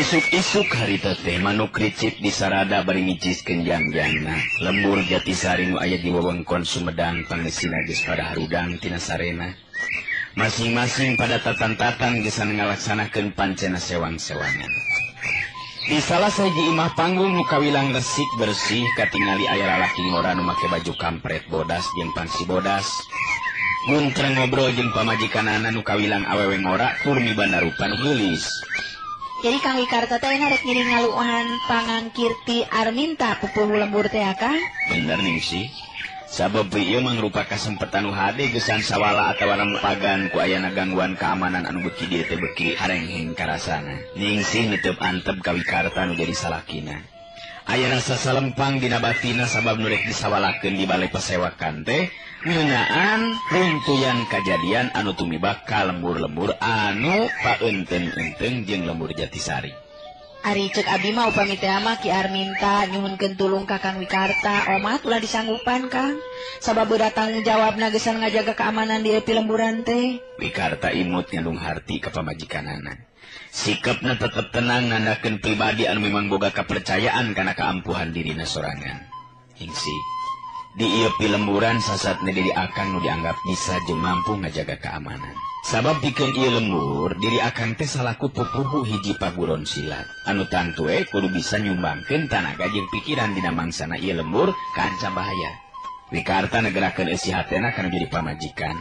Isuk-isuk harita teh manuk ricit di sarada bari miciskeun jangjangna. Lembur Jatisari nu aya di wewengkon Sumedang pangeusina geus pada harudang tina sarena. Masing-masing pada tatan-tatan geus ngalaksanakeun pancena sewang-sewangan. Di salah sahiji imah panggung nu kawilang resik bersih katingali aya lalaki ngora nu make baju kampret bodas jeung pangsi bodas. Muntreng ngobrol jeung pamajikanana nu kawilang awewe ngora tur mibanda rupa nu geulis. Jadi Kang Wikarta teh rek ngiring ngaluhan pangangkirti Arminta pupuh lembur teh Kang? Bener Ningsih. Sabab ieu mangrupa kasempatan nu hade gesan sawala atawa pagan ku ayana gangguan keamanan anu beuki dieu teh beuki harengheng karasana. Ningsih neuteub antep ka Wikarta nu jadi salakina. Aya rasa salempang dina batina sabab nu rek disawalakeun di balai pasewakan teh ngeunaan runtuyan kajadian anu tumibak ka lembur-lembur anu paeunteun-eunteung jeung lembur Jatisari. Ari ceuk abdi mah upami teh mah Ki Arminta nyuhunkeun tulung ka Kang Wikarta, omah ulah disanggupan Kang. Sabab budak tanggung jawabna geus ngajaga keamanan di eueuh lemburan teh. Wikarta imut nyandung harti ka pamajikanana. Sikapna tetep tenang nandakeun pribadi anu memang boga kapercayaan kana kaampuhan dirina sorangan. Hingsi di ieu pilemburan sasatna diri akang nu dianggap bisa jeung mampu ngajaga keamanan. Sabab pikeun ieu lembur diri akang teh salaku pupuhu hiji paguron silat anu tantue kudu bisa nyumbangkeun tanaga jeung pikiran dina mangsana ieu lembur kanca bahaya. Wikarta negerakeun eusi hatena kana jadi pamajikan.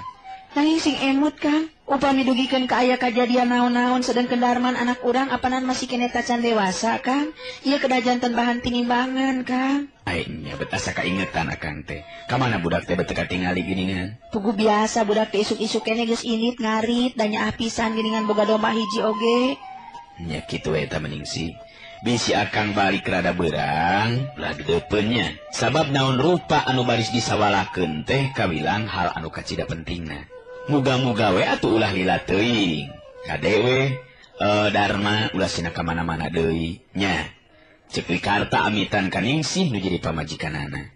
Nanging sing emut Kang, upami dugikeun ka aya kajadian naon-naon sedengkeun Darman anak urang apanan masih kene tacan dewasa Kang. Ieu kedah janten bahan tinimbangan Kang. Aingnya bet asa kaingetan akang teh. Ka mana budak teh beteu katingali geuningan? Tugu biasa budak teh isuk-isuk kene geus init ngarit da nyaah pisan geuningan boga domba hiji oge. Nya kitu eta Ningsih. Bisi akang balik rada beurang ulah dideupeunnya. Sabab naon rupa anu baris disawalakeun teh kawilang hal anu kacida pentingna. Muga-muga we atuh ulah lila teuing. Kadewe Darma ulah sina ka mana-mana deui. Nya ceuk Wikarta amitan ka Ningsih nu jadi pamajikanana.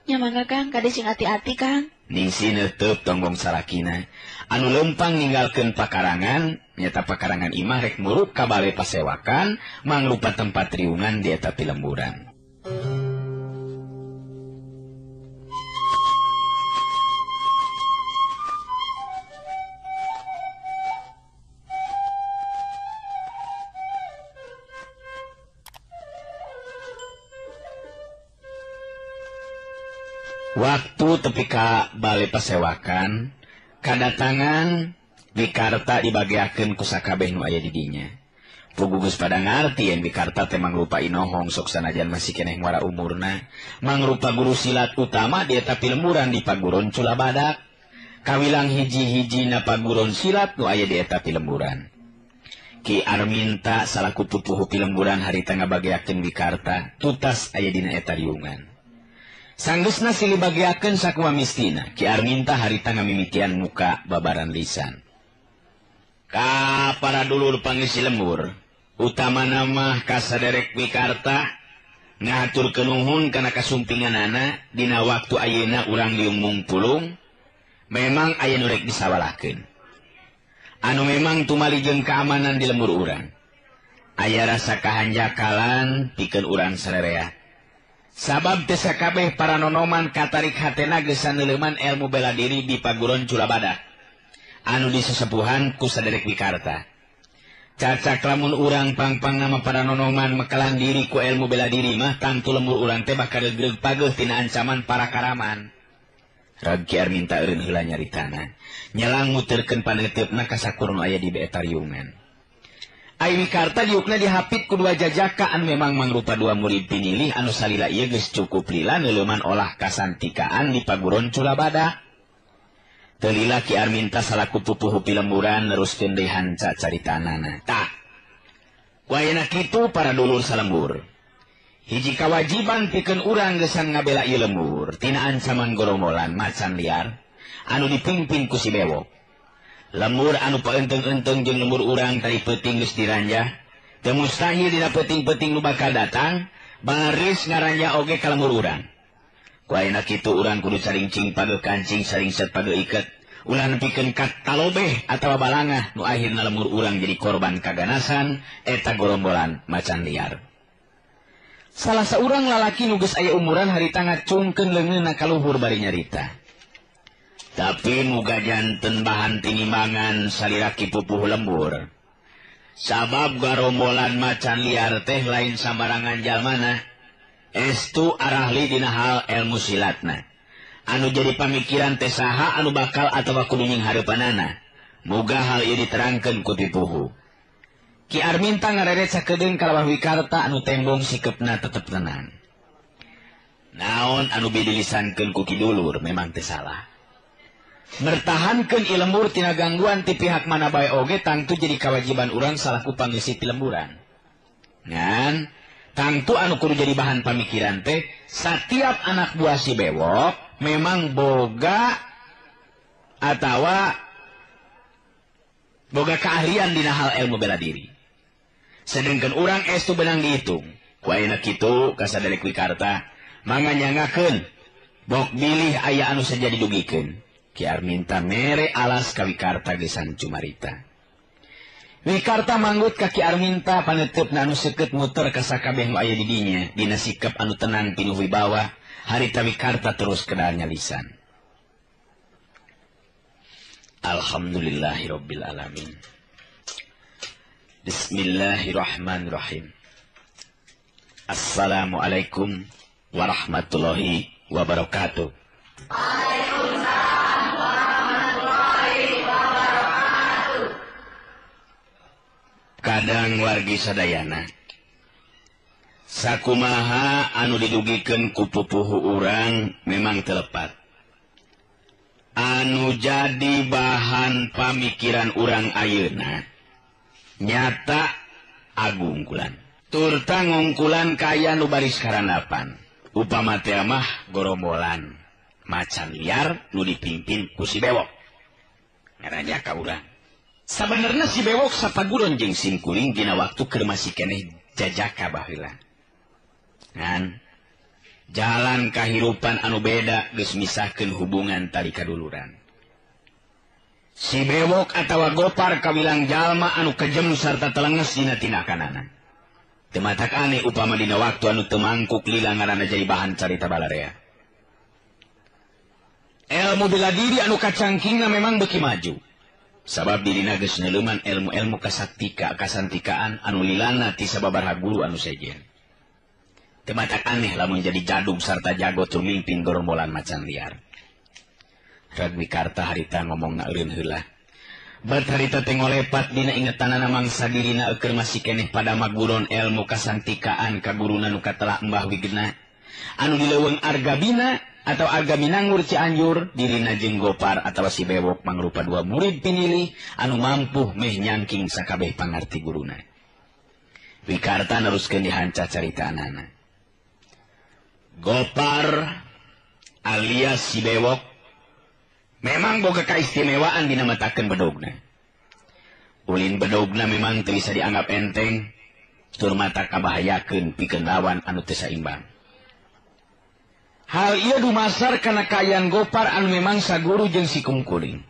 Nya mangga Kang, kade sing hati-hati Kang. Ningsih neuteub tonggong salakina. Anu lempang ninggalkeun pakarangan, nyata pakarangan imah rek muruk ka balai pasewakan, mangrupa tempat riungan di eta pilemburan. Waktu tepi ka balai pasewakan, kadatangan Wikarta dibagiakeun ku sakabeh nu aya di dinya. Puguh geus pada ngarti yen Wikarta teh mangrupa inohong sok sanajan masih keneh ngwara umurna, mangrupa guru silat utama di eta pilemburan di paguron Culabadak. Kawilang hiji-hijina paguron silat nu aya di eta pilemburan. Ki Arminta salaku pupuhu pilemburan harita ngabagiakeun Wikarta, tutas aya dina eta riungan. Sanggeusna silih bagiakeun sakua mistina, Ki Arminta harita ngamimitian muka babaran lisan. Ka para dulur pangisi lembur, utama nama ka saderek Wikarta, ngaturkeun nuhun kana kasumpinganana dina waktu ayeuna urang liung pulung, memang aya nu rek disawalakeun. Anu memang tumali jeung keamanan di lembur urang. Aya rasa kahanjakalan pikeun urang sarerea. Sabab teu sakabeh para nonoman katarik hatena geus saneuleman ilmu bela diri di paguron Culabadak anu disesepuhan ku saderek Wikarta. Cacak lamun urang pangpang nama para nonoman mekalan diri ku ilmu bela diri mah tangtu lembur urang teh bakal geug pageuh tina ancaman para karaman. Rag Ki Arminta eureun heula nyaritana, nyelang muterkeun paneuteupeuna ka sakur nu aya di eta riungan. Ai Wikarta diukna dihapit ku dua jajaka anu memang mangrupa dua murid pinilih anu salila ieu geus cukup lila neuleman olah kasantikaan di paguron Culabadak. Teu lila Ki Arminta salaku pupuhu pilemburan neruskeun deui hanca caritanana. Tah. Ku ayeuna kitu para dulur salembur. Hiji kawajiban pikeun urang geusan ngabela ieu lembur tina ancaman gorombolan macan liar anu dipingpin ku si bewok. Lembur anu paeunteung-eunteung jeung lembur urang tadi peuting geus diranjah, teu mustahil dina peuting-peuting nu bakal datang baris ngaranjah oge ka lembur urang. Ku ayeuna kitu urang kudu saling cing pageuh kancing saling set pageuh iket ulah nepikeun ka talobeh atawa balangah nu akhirna lemur urang jadi korban kaganasan eta gorombolan macan liar. Salah seorang lalaki nu geus aya umuran harita ngacungkeun leungeunna ka luhur bari nyarita. Tapi muga janten bahan tinimbangan saliraki pupuh lembur. Sabab garombolan macan liar teh lain sambarangan jalmana, estu arahli dina hal ilmu silatna. Anu jadi pamikiran teh saha anu bakal atawa kudu nying hareupanana. Muga hal ieu diterangkeun ku tipuhu. Ki Arminta ngaredet sakedeung kalawah wikarta anu tembong sikepna tetep tenang. Naon anu bidilisankeun ku kidulur memang teu salah. Mertahankeun ilembur tina gangguan ti pihak mana bae oge tangtu jadi kewajiban urang salaku pangisi ti lemburan. Ngan tangtu anu kudu jadi bahan pamikiran teh setiap anak buah si bewok memang boga atawa boga keahlian dina hal ilmu bela diri. Sedangkan urang estu benang dihitung. Ku ayeuna kitu kasadari wikarta mangga nyangakeun bok bilih aya anu saja didugikeun. Ki Arminta mere alas ka wikarta gesan cumarita. Wikarta manggut ka Ki Arminta paneutupna anu seukeut muter ka sakabeh nu aya di dinya dina sikap anu tenang pinuh wibawa. Harita wikarta terus kedaanya lisan. Alhamdulillahirabbil alamin. Bismillahirrahmanirrahim. Assalamualaikum warahmatullahi wabarakatuh. Waalaikumsalam warahmatullahi wabarakatuh. Kadang wargi sadayana sakumaha anu didugikeun ku pupuhu urang memang telepat. Anu jadi bahan pamikiran urang ayeuna nyata agungkulan. Turta ngungkulan kaya nu baris karanapan. Upama teh mah gorombolan macan liar nu dipimpin ku si bewok. Ngarannya ka urang. Sabenerna si bewok sapaguron jeung simkuring dina waktu keur masih keneh jajaka baheula. Ngan jalan kahirupan anu beda geus misahkeun hubungan tali kaduluran. Si bewok atawa gopar kawilang jalma anu kejem sarta telenges dina tinakanana. Teu matak aneh upama dina waktu anu teu mangkuk lila ngaranna jadi bahan carita balarea. Ilmu bela diri anu kacangkingna memang beuki maju. Sabab dirina geus neuleuman ilmu-ilmu kasantikaan anu lilana ti sababaraha guru anu sejen. Teu matak aneh lamun jadi jadung sarta jago tumimpin gorombolan macan liar. Rag wikarta harita ngomongna eureun heula. Bat harita teh ngolepat dina ingetanana mangsa dirina eukeur masih keneh pada maguron ilmu kasantikaan ka guruna nu katelah Mbah Wigena anu di leuweung Argabina atau Argaminanggur Cianjur dirina jeung gopar atawa si bewok mangrupa dua murid pinilih anu mampu meh nyangking sakabeh pangarti guruna. Wikarta neruskeun dihanca caritaanana. Gopar alias si bewok memang boga kaistimewaan dina matakeun bedogna. Ulin bedogna memang teu bisa dianggap enteng, tur mata kabahayakeun pikeun lawan anu teu saimbang. Hal ieu dumasar kana kaayaan gopar anu memang saguru jeung si kumkuling.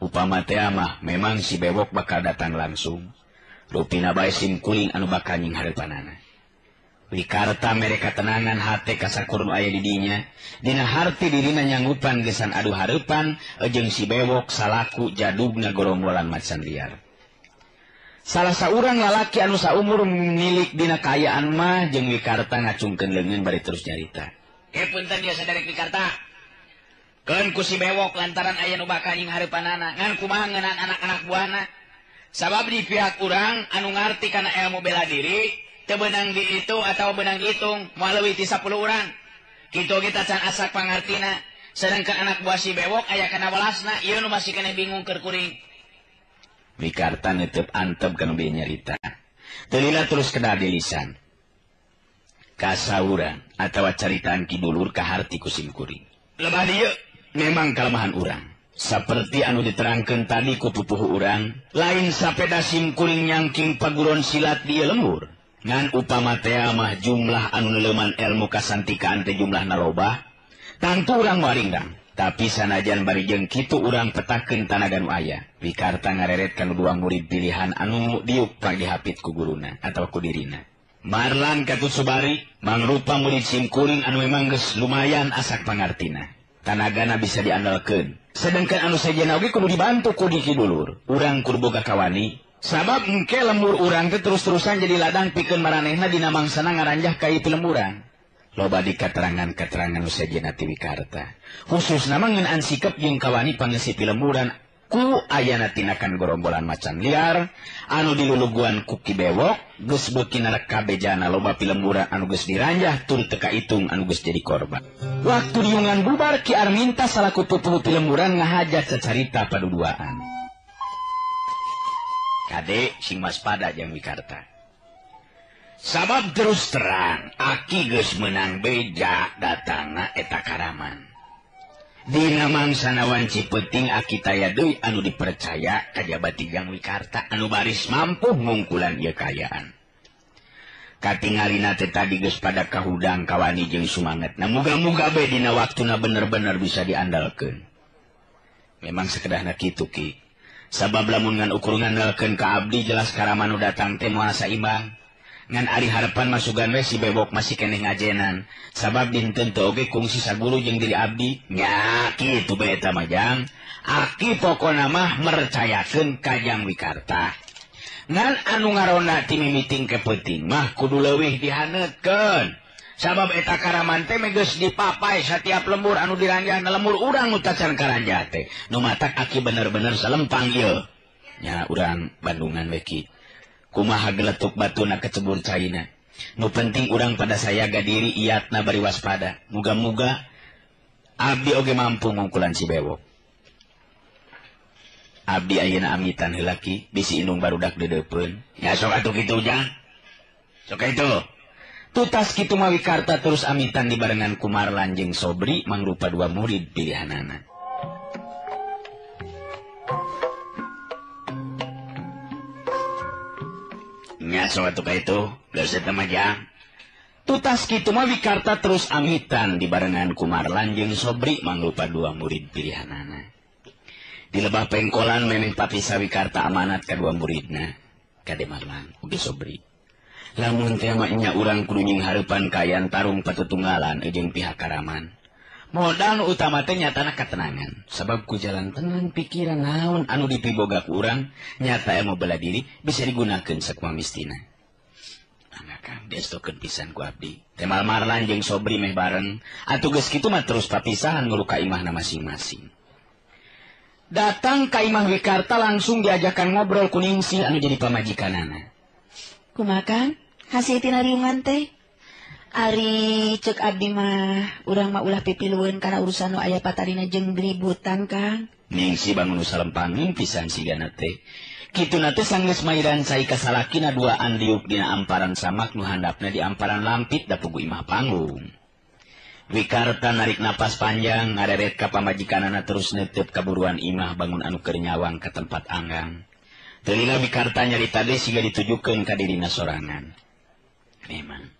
Upama teh mah memang si bewok bakal datang langsung, rupina bae simkuling anu bakal nying hareupanana. Wikarta mereka tenangan hate kasakur nu aya di dinya dina harti dirina nyanggupan gesan adu hareupan jeung si bewok salaku jadugna gorombolan macan liar. Salah saurang lalaki anu saumur milik dina kaayaan mah jeung Wikarta ngacungkeun leungeun bari terus nyarita. Punten dia sadari Wikarta. Keun ku si bewok lantaran aya nu bakal nying hareupanana ngan kumaha ngeunaan anak-anak buahna. Sabab di pihak urang anu ngarti kana ilmu bela diri teu beunang diitung atau beunang diitung moal leuwih ti 10 urang. Kitu kita can asak pangartina. Sedangkan anak buah si bewok aya kana welasna ieu nu masih keneh bingung keur kuring. Wikarta neuteub antep kana bieu nyarita. Teu lila terus kedah di lisan. Kasaurang atawa caritaan kidulur ka harti ku simkuring. Lebah dieu memang kalemahan urang. Saperti anu diterangkeun tadi ku pupuh urang, lain sapeda simkuring nyangking paguron silat di lembur. Ngan upama teh mah jumlah anu neuleuman ilmu kasantikaan teh jumlahna loba, tangtu urang waringgang. Tapi sanajan bari jeung kitu urang petakeun tanaga nu aya. Wikarta ngareret kana dua murid pilihan anu diuk pang dihapit ku guruna atawa ku dirina. Marlan katut subari mangrupa murid simkuring anu memang geus lumayan asak pangartina. Tanagana bisa diandalkeun. Sedangkan anu sajana oge kudu dibantu ku dikidulur. Urang kudu boga kawani. Sabab engke lembur urang teh terus-terusan jadi ladang pikeun maranehna dina mangsana ngaranjah ka ieu lemburan. Loba di keterangan nu sajana ti Wikarta. Khususna ngeunaan sikep jeung kawani pangisi pilemburan ku ayana tinakan gorombolan macan liar anu diluluguan ku Kibewok geus beuki narek kabejana loba pilemburan anu geus diranjah tur teu kaitung anu geus jadi korban. Waktu diungan bubar Ki Arminta salaku pupuh pilemburan ngahajat sacarita paduduaan. Kade sing waspada jeung Wikarta. Sabab terus terang, aki geus menang beja datangna eta Karaman. Dina mangsana wanci penting aki taya deui anu dipercaya kajabat Jang Wikarta anu baris mampu ngungkulan ieu kayaan. Katingalina teh tadi geus pada kahudang kawani jeung sumangetna. Muga-muga bae dina waktuna bener-bener bisa diandalkeun. Memang sakedahna kitu Ki. Sabab lamun ngan ukur ngandalkeun ka abdi jelas Karaman nu datang teh moal saimbang. Ngan ari harapan masugan we si Bebok masih keneh ngajenan. Sabab dinten teu oge kungsi saguru jeung diri abdi. Nya kitu bae eta mah Jang. Aki pokona mah mercayakeun ka Jang Wikarta. Ngan anu ngaronda ti mimiting kepenting mah kudu leuwih dihaneutkeun. Sabab eta Karaman teh geus dipapai satiap lembur anu diranjahna lembur urang nu tacan karanjah teh. Nu matak aki bener-bener salempang ieu. Nya urang Bandungan we Ki. Kumaha geletuk batuna kecebur caina. Nu penting urang pada saya gadiri iatna bari waspada. Muga-muga abdi oge mampu ngungkulan si Bewok. Abdi ayeuna amitan heula Ki, bisi indung barudak dedeupeun. Ya sok atuh kitu Jang. Sok kitu. Tutas kitu mah Wikarta terus amitan dibarengan ku Marlan jeung Sobri mangrupa dua murid pilihanana. Nya suatu kaitu geus eta mah Jang. Tutas kitu mah Wikarta terus amitan dibarengan ku Marlan jeung Sobri mangrupa dua murid pilihanana. Di lebah pengkolan memeh papisa Wikarta amanat ka dua muridna, kade Marlan ugi Sobri. Lamun teh mah nya urang kudu nying hareupan kayan tarung patutunggalan jeung pihak Karaman. Modal utama teh nyatana katenangan. Sabab ku jalan tenang pikiran naon anu dipiboga ku urang nyata emo bela diri bisa digunakeun sakumaha mistina. Angakang diestokeun pisan ku abdi. Temal Marlan jeung Sobri meh bareng. Atuh geus kitu mah terus papisahan nguru ka imahna masing-masing. Datang ka imah Wikarta langsung diajakan ngobrol ku Ningsih anu jadi pamajikanana. Kumaha Kang? Hasil tina riungan teh? Ari cek abdi mah urang mah ulah pipilueun kana urusan nu aya patarina jeung ributan Kang. Ningsih bangun salempangin pisan sigana teh. Kituna teh sanggeus mairan sai kasalakina duaan diuk dina amparan samak nu handapna di amparan lampit da pugu imah panggung. Wikarta narik napas panjang ngareret ka pamajikanana terus neuteup kaburuan imah bangun anu keur nyawang ka tempat anggang. Teulina Wikarta nyarita deui siga ditujukeun ka dirina sorangan. Memang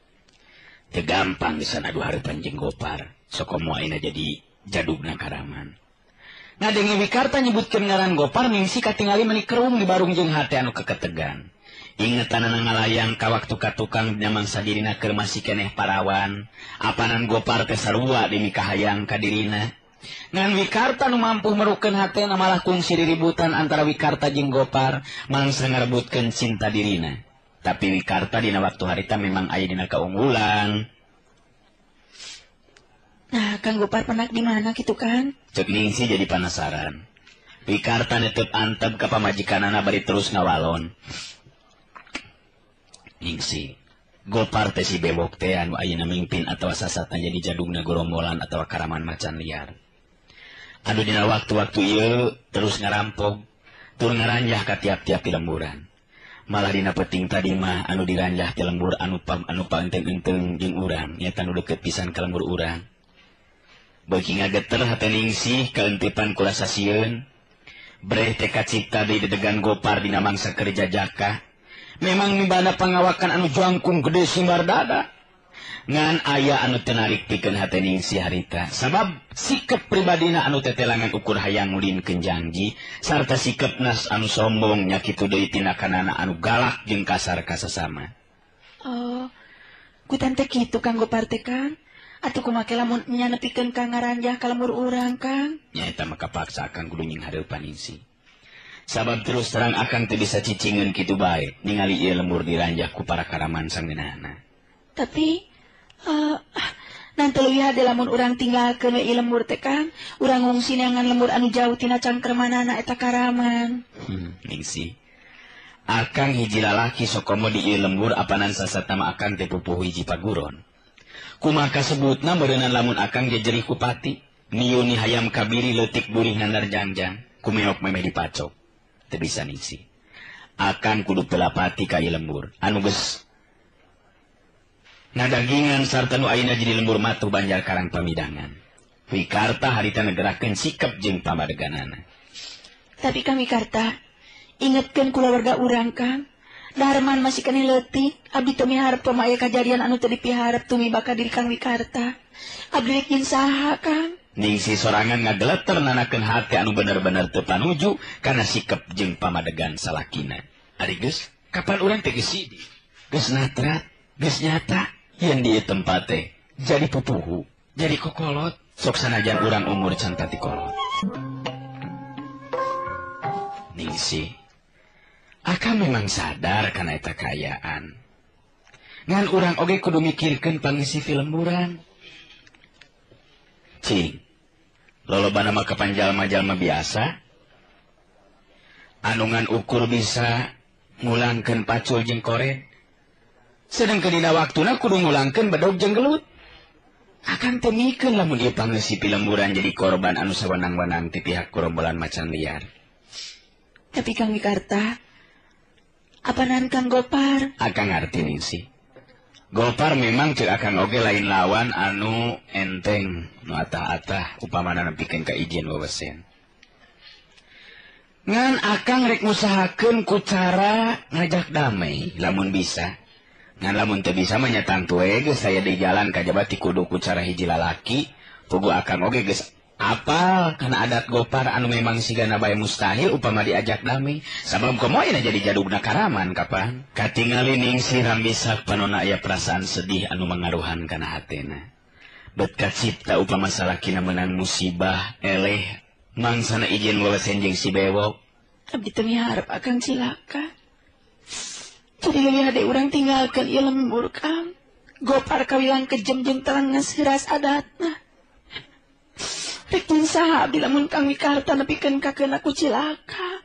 teu gampang bisa adu hareupan jeung Gopar. Sokomo ayeuna jadi jadugna Karaman. Ngadengi Wikarta nyebutkeun ngaran Gopar Ningsih katingali meuli kerum di barung jeung hate anu keketegan. Ingetanana ngalayang ka waktu ka tukang nyamang sadirina keur masih keneh parawan. Apanan Gopar teh sarua demi kahayang ka dirina. Ngan Wikarta nu mampu merukeun hatena malah kungsi riributan antara Wikarta jeung Gopar mangsa ngarebutkeun cinta dirina. Tapi Wikarta dina waktu harita memang aya dina kaunggulan. Nah, Kang Gopar penak di mana kitu kan? Cek Ningsih jadi penasaran. Wikarta netep antep ka pamajikanana bari terus ngawalon. Ningsih, Gopar teh si Bewok teh anu ayeuna mimpin atawa sasatna jadi jadugna gorombolan atawa Karaman macan liar. Anu dina waktu-waktu ieu terus ngarampok, tur ngaranjah ka tiap-tiap lemburan. Malah dina peting tadi mah anu diranjah ti lembur anu paenteng-enteng jeung urang nyata nu deukeut pisan ka lembur urang. Beuki ngageter hate Ningsih kaentipan kula sasieun. Breh teh kacipta deui dedegan Gopar dina mangsa kerja jaka. Memang mibana pangawakan anu jangkung gede simbar dada. ngan aya anu tenarik pikeun hate Ningsih harita sabab sikap pribadina anu tetelangan ukur hayang ngulinkeun janji sarta sikapna anu sombong nya kitu deui tinakanana anu galak jeung kasar ka sasama. Oh, kutan teh kitu Kang Gopar teh Kang. Atuh kumaha lamun nya nepikeun ka ngaranjah ka lembur urang Kang. Nya eta mah kapaksa Akang kudu nying hareupan Ningsih. Sabab terus terang Akang teu bisa cicingeun kitu bae ningali ieu lembur diranjah ku para karaman sangeunana. Tapi nanti leuwih hade lamun urang tinggalkeun ieu lembur teh Kang, urang ngungsi neangan lembur anu jauh tina cangkremanana eta karaman. Ningsih. Akang hiji lalaki sok komo di ieu lembur apanan sasatna mah Akang teh pupuh hiji paguron. Kumaha kasebutna meureunna lamun Akang jejerih ku pati, niuni hayam kabiri leutik burih nandar jangjang, kumeok memeh dipacok. Teu bisa Ningsih. Akang kudu pelapati ka ieu lembur. Anu geus ngadagingan sarta nu ayeuna jadi lembur matuh Banjar Karang Pamidangan. Wikarta harita negerakeun sikap jeung pamadeganana. Tapi Kang Wikarta, ingetkeun kulawarga urang Kang. Darman masih kene leutik, abdi teu miharep pamaya kajadian anu teu dipiharep tumibaka diri Kang Wikarta. Abdi rek nyin saha Kang? Ningsih sorangan ngageleter nanakeun hate anu bener-bener teu panuju kana sikap jeung pamadegan salakina. Ari geus, kapan urang teh geus sidi? Geus natrat, geus nyata, yen di ieu tempat teh jadi pupuhu, jadi kokolot, sok sanajan urang umur can tati kolot. Ningsih, Akang memang sadar kana eta kaayaan. Ngan urang oge kudu mikirkeun pangisi filemburan. Cing, lolobana mah kapan jalma-jalma biasa, anungan ukur bisa ngulangkeun pacul jeung koret. Sedengkeun dina waktuna kudu ngulangkeun bedog jeung gelut. Akang teu mikeun lamun ieu pangisi filemburan jadi korban anu sawenang-wenang ti pihak gerombolan macan liar. Tapi Kang Wikarta, apanan Kang Gopar? Akang ngarti Ningsih. Gopar memang cek Akang oge lain lawan anu enteng nu atah-atah upamana nepikeun ka ijin wewesen. Ngan Akang rek ngusahakeun ku cara ngajak damai lamun bisa. Ngan lamun teu bisa mah nya tangtu we geus aya di jalan kajaba ti kudu ku cara hiji lalaki, pugu Akang oge geus apal kana adat Gopar anu memang sigana bae mustahil upama diajak damai. Sabab komo ina jadi jadugna karaman kapan? Katingali Ningsih rambisak panonna aya perasaan sedih anu mangaruhan kana hatena. Bet kacipta upama salakina meunang musibah eleh mangsana ijin wewesen jeung si bewok. Abdi teu miharep Akang cilaka. Jadi leuwih hade urang tinggalkeun ieu lembur Kang. Gopar kawilang kejem jeung telenges heuras adatna. Rek nyin saha abdi lamun Kang Wikarta nepikeun kakeun aku cilaka.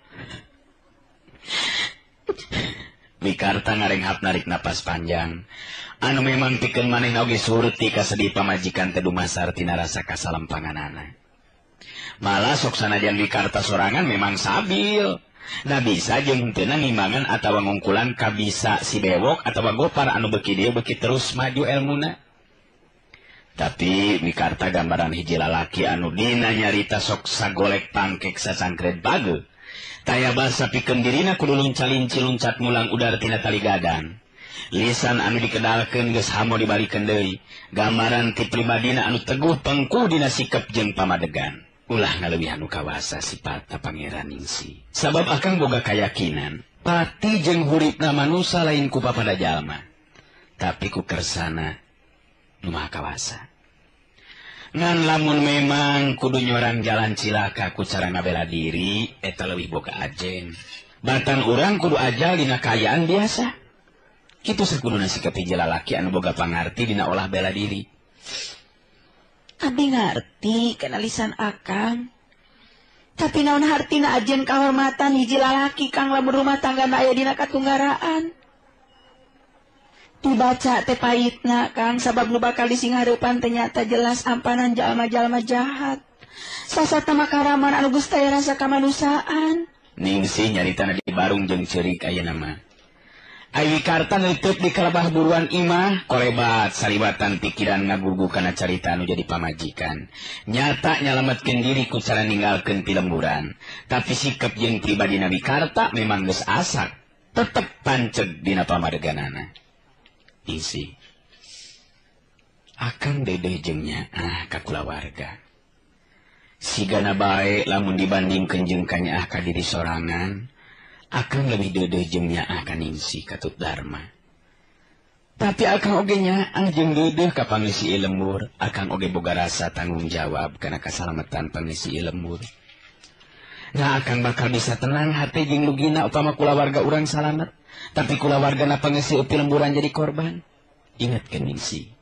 Wikarta ngarenghap narik napas panjang. Anu memang pikeun manehna oge surti ka sedih pamajikan teu dumasar tina rasa kasalempanganana. Malah sok sanajan Wikarta sorangan memang sabil. Da bisa jeung teu ngimbangan atawa ngungkulan ka bisa si bewok atawa Gopar anu beuki dieu beuki terus maju elmuna. Tapi Wikarta gambaran hiji lalaki anu dina nyarita sok sagolek pangkek sasangkred bagel. Taya basa pikeun dirina kudu lunca-linci luncat mulang udar tina tali gadan. Lisan anu dikedalkeun geus hamo dibalikeun deui. Gambaran ti pribadina anu teguh pengku dina sikep jeung pamadegan. Ulah ngaleuwih anu kawasa sipatna Pangeran Ningsih. Sabab Akang boga kayakinan, pati jeung huripna manusia lain ku papada jalma, tapi ku kersana nu maha kawasa. Ngan lamun memang kudu nyorang jalan cilaka ku cara ngabela diri, eta leuwih boga ajeng. Batan urang kudu ajal dina kaayaan biasa. Kitu sakuduna sikap hiji lalaki anu boga pangarti dina olah bela diri. Abdi ngarti kana lisan Akang. Tapi naon hartina ajen kahormatan hiji lalaki Kang lamun rumah tanggana aya dina katunggaraan. Dibaca teh pahitna Kang sabab nu bakal disinghareupan teh nyata jelas ampanan jalma-jalma jahat. Sasatna makaraman anu geus taya rasa kamanusaan. Ningsih nyaritana di barung jeung ceurik ayeuna mah. Ai Wikarta neuteut di kalabah buruan imah, kolebat salibatan pikiran ngagugu kana carita anu jadi pamajikan. Nyata nyalametkeun diri ku cara ninggalkeun pilemburan. Tapi sikap jeung pribadina Wikarta memang geus asak, tetep panceg dina pamadeganana. Isi. Akang dedeh jeung nyaah ka kulawarga. Sigana bae lamun dibandingkeun jeung ka nyaah ka diri sorangan, akang lebih dedeh jeung nyaah ka Ningsih katut Darma. Tapi akang oge nyaah jeung dedeh ka pangisi lembur, akang oge boga rasa tanggung jawab kana kasalamatan pangisi lembur. Nah akang bakal bisa tenang hati jeung lugina upama kulawarga urang salamet, tapi kulawargana pangisi upi lemburan jadi korban. Ingatkeun Ningsih.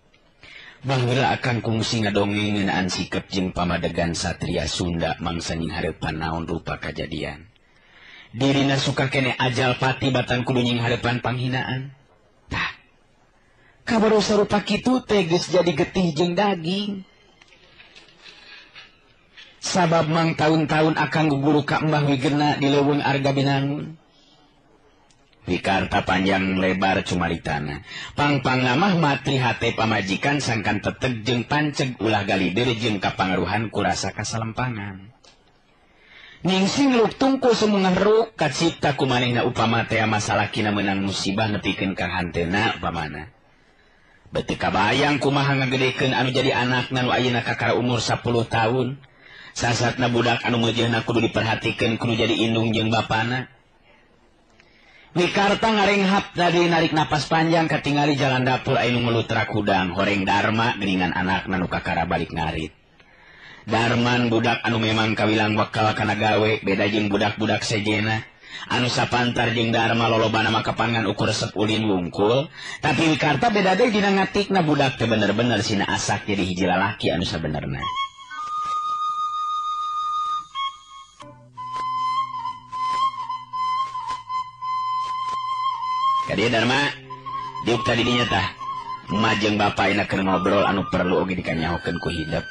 Baheula akan kungsi ngadongeng ngeunaan sikep jeung pamadegan satria Sunda mangsa nying hareupan naon rupa kajadian. Dirina suka kene ajal pati batan kudu nying hareupan panghinaan. Tah. Kabaru sarupa kitu teh geus jadi getih jeung daging. Sabab mang tahun-tahun akan guguru ka Mbah Wigena di leuweung Arga Binangun. Wikarta panjang lebar cumaritana. Pang-pangna mah matri hate pamajikan sangkan teteg jeung panceg ulah galidir jeung kapangaruhan kurasa kasalempangan. Ningsih ngluktung ku sumungah ruk kacipta ku manehna upama teh masalahkina meunang musibah nepikeun ka hanteuna upamana. Beuteung kabayang kumaha ngagedekeun anu jadi anakna nu ayeuna kakara umur 10 tahun. Sasatna budak anu meujeuhna kudu diperhatikeun kudu jadi indung jeung bapana. Wikarta ngarenghap tadi narik napas panjang katingali jalan dapur anu ngelutra kudang horeng Darma geuningan anakna nu kakara balik ngarit. Darman budak anu memang kawilang wakal kana gawe beda jeung budak-budak sejena anu sapantar jeung Darma lolobana makapangan ukur resep ulin wungkul, tapi Wikarta beda deui dina ngatikna budak teh bener-bener sina asak jadi hiji lalaki anu sabenerna. Kadia Darma, diuk tadi dinya tah. Emak jeung bapa ayeuna keur ngobrol anu perlu oge dikanyahokeun ku hideep.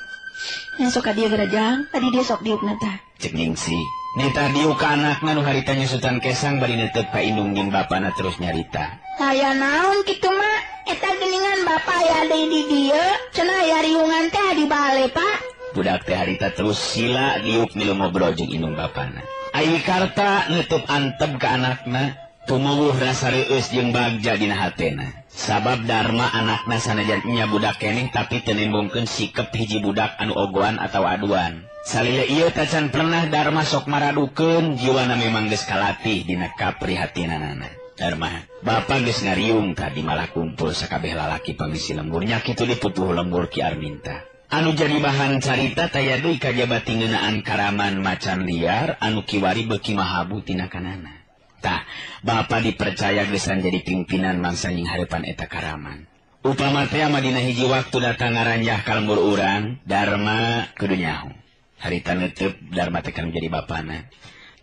Nya sok ka dieu gerajang, tadi dia sok diukna tah. Cek Ningsih, neta diuk ka anakna nu harita nyusutan kesang bari neuteut ka indung jeung bapana terus nyarita. Aya naon kitu mah? Eta geuningan bapa aya deui di dieu, cenah aya riungan teh di bale, Pak. Budak teh harita terus sila diuk milu ngobrol jeung indung bapana. Ai Wikarta neutup antep ka anakna. Tumuwuh rasa reueus jeung bagja dina hatena. Sabab Darma anakna sanajan nya budak keneh tapi teu nembongkeun sikep hiji budak anu ogoan atau aduan. Salila ieu tacan pernah Darma sok maradukeun jiwana memang geus kalatih dina kaprihatinanana. Darma, bapa geus ngariung tadi malah kumpul sakabeh lalaki pangisi lembur nya kitu dipupuh lembur Ki Arminta. Anu jadi bahan carita taya deui kajabati ngeunaan karaman macan liar anu kiwari beuki mahabu tina kanana. Tah, bapa dipercaya gesan jadi pimpinan mangsa nying hareupan eta karaman. Upama teh dina hiji waktu datang ngaranjah ka lembur urang, Darma kudu nyaho. Harita neuteub Darma teh kan jadi bapana.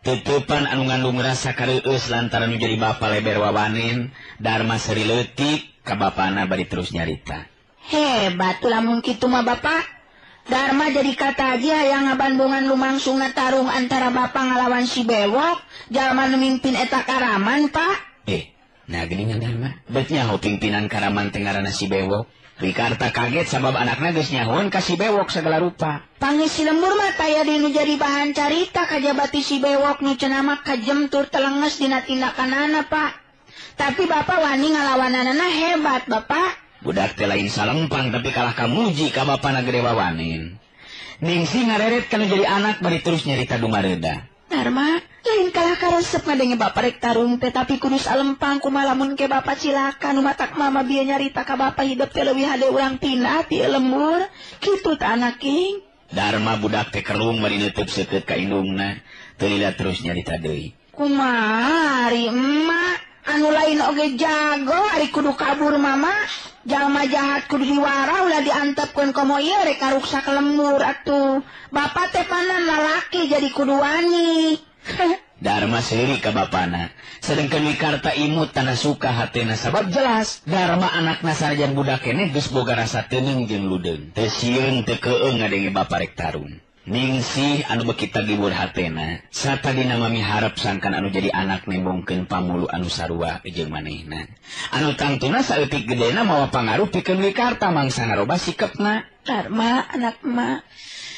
Tutupan anu ngandung rasa kareueus lantaran nu jadi bapa leber wawanin, Darma seri leutik ka bapana bari terus nyarita. Hebat ulah mun kitu mah Bapak. Darma jadi kata aja yang ngabandungan lumangsungna tarung antara Bapak ngalawan si Bewok, jalma nu mimpin eta karaman, Pak. Nah geuningan Darma, beut nyaho pimpinan karaman teh ngaranna si Bewok. Wikarta kaget sabab anakna geus nyahoan ka si Bewok sagala rupa. Pangisi lembur mah taya dinu jadi bahan carita kajabati si Bewok nu cenah mah kajem tur telenges dina tindakanana, Pak. Tapi Bapak wani ngalawananana hebat, Bapak. Budak teh lain salempang tapi kalah kamuji ka bapana gede wawanin. Ningsih ngareret kana jadi anak bari terus nyarita dumareuda. Darma, lain kalah karesep ngadenge Bapak rek tarung teh tapi kudu salempang kumaha lamun ke Bapak cilaka nu matak mama bieu nyarita ka Bapak hidup teh leuwih hade urang tina ti lembur. Kitu tah anak king. Darma budak teh kerung bari neuteub seukeut ka indungna, teu lila terus nyarita deui. Kumaha ari emak anu lain oge jago ari kudu kabur mama. Jalma jahat kudu diwara ulah diantepkeun komo ieu rek karuksa lembur atuh. Bapak teh panan lalaki jadi kudu wani. Darma seuri ka bapana. Sedengkeun Wikarta imut tanda suka hatena sabab jelas Darma anakna sanajan budak keneh geus boga rasa teuneung jeung ludeung. Teu sieun teu keueung ngadenge bapa rek tarung. Ningsih anu beuki tagibur hatena satadina mamiharep sangkan anu jadi anak nembongkeun pamulu anu sarua jeung manehna. Anu tangtuna saeutik gedena mawa pangaruh pikeun Wikarta mangsa ngaroba sikepna. Darma anak emak,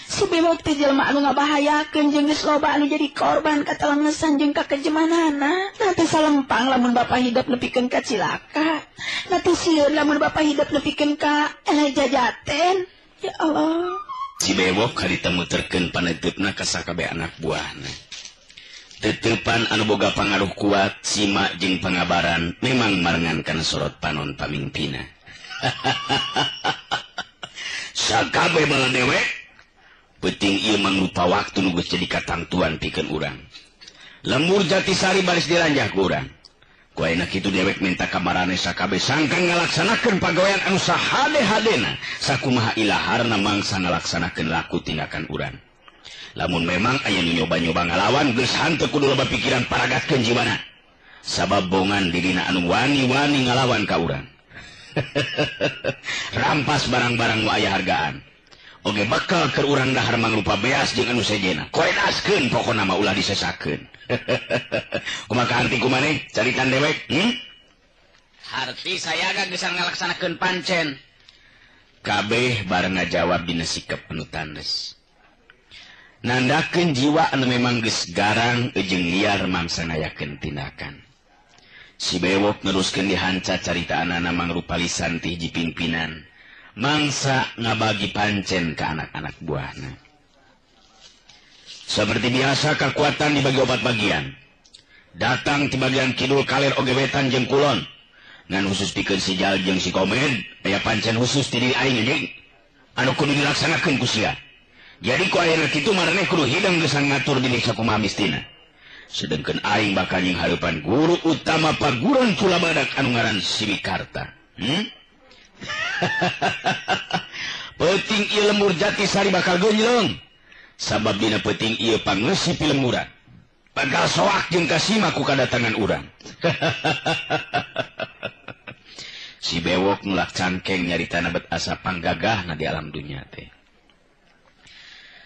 si bewok teh jelema anu ngabahayakeun jeung geus loba anu jadi korban katalengesan jeung kakejemanana. Nanti salempang lamun Bapak hidup nepikeun ka cilaka. Nanti sieun lamun Bapak hidup nepikeun ka jajaten. Ya Allah. Si bewok kaditemuterkeun paneutupna ka sakabeh anak buahna. Tetepan anu boga pangaruh kuat, simak jeung pangabaran memang marengan kana sorot panon pamimpina. Sakabeh bala dewek penting ieu mangrupa waktu nu geus jadi katangtuan pikeun urang. Lembur Jatisari baris diranjah ku urang. Ku ayeuna kitu dewek minta ka marane sakabeh sangkan ngalaksanakeun pagawean anu sahade-hadena sakumaha ilaharna mangsa ngalaksanakeun laku tindakan urang. Lamun memang aya nu nyoba-nyoba ngalawan geus hanteu kudu loba pikiran paragatkeun jiwana. Sabab bongan dirina anu wani-wani ngalawan ka urang. Rampas barang-barang nu aya hargaan. Oge bakal keur urang dahar mangrupa beas jeung anu sejena. Koenaskeun pokona mah ulah disesakeun. Kumaha harti kumaneh caritan dewek? Harti saya gak geus ngalaksanakeun pancen. Kabeh bareng ngajawab dina sikep penuh tandes. Nandakeun jiwa anu memang geus garang jeung liar mangsa ngayakeun tindakan. Si bewok neruskeun dihanca caritaanana mangrupa lisan ti hiji pimpinan. Mangsa ngabagi pancen ke anak-anak buahna. Seperti biasa kekuatan dibagi opat bagian. Datang ti bagian kidul kaler oge wetan jeung kulon. Ngan khusus pikeun si Jal jeung si Komed aya pancen khusus ti diri aing jeung anu kudu dilaksanakeun ku sia. Jadi ku ayeuna kitu maraneh kudu hidang geus ngatur diri sakumaha mistina. Sedengkeun aing bakal nying hareupan guru utama paguron Cula Badak anu ngaran si Mikarta. Peuting ieu lembur Jatisari bakal gonjlong. Sabab dina peuting ieu pangeusi pilemuran. Bakal soak jeung kasima ku kadatangan urang. Si bewok nulak cangkeng nyaritana bet asa panggagahna di alam dunya teh.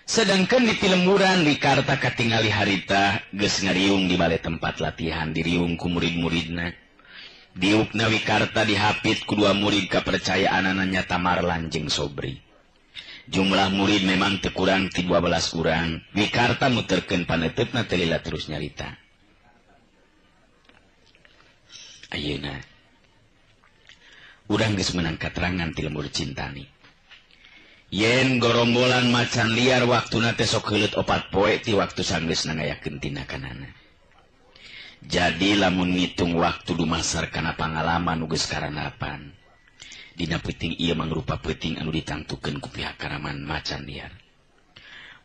Sedangkan di pilemuran di Karta katingali harita geus ngariung di bale tempat latihan diriung ku murid-muridna. Diukna Wikarta dihapit ku dua murid kapercayaanana nyata Marlan jeung Sobri. Jumlah murid memang teu kurang ti 12 urang. Wikarta muterkeun paneutupna teu lila terus nyarita. Ayeuna urang geus meunang katerangan ti lembur Cintani. Yen gorombolan macan liar waktuna teh sok heuleut 4 poe ti waktu sanggeus nangayakeun tindakanana. Jadi lamun ngitung waktu dumasar kana pangalaman nu geus karanapan. Dina peuting ieu mangrupa peuting anu ditangtukeun ku pihak karaman macan liar.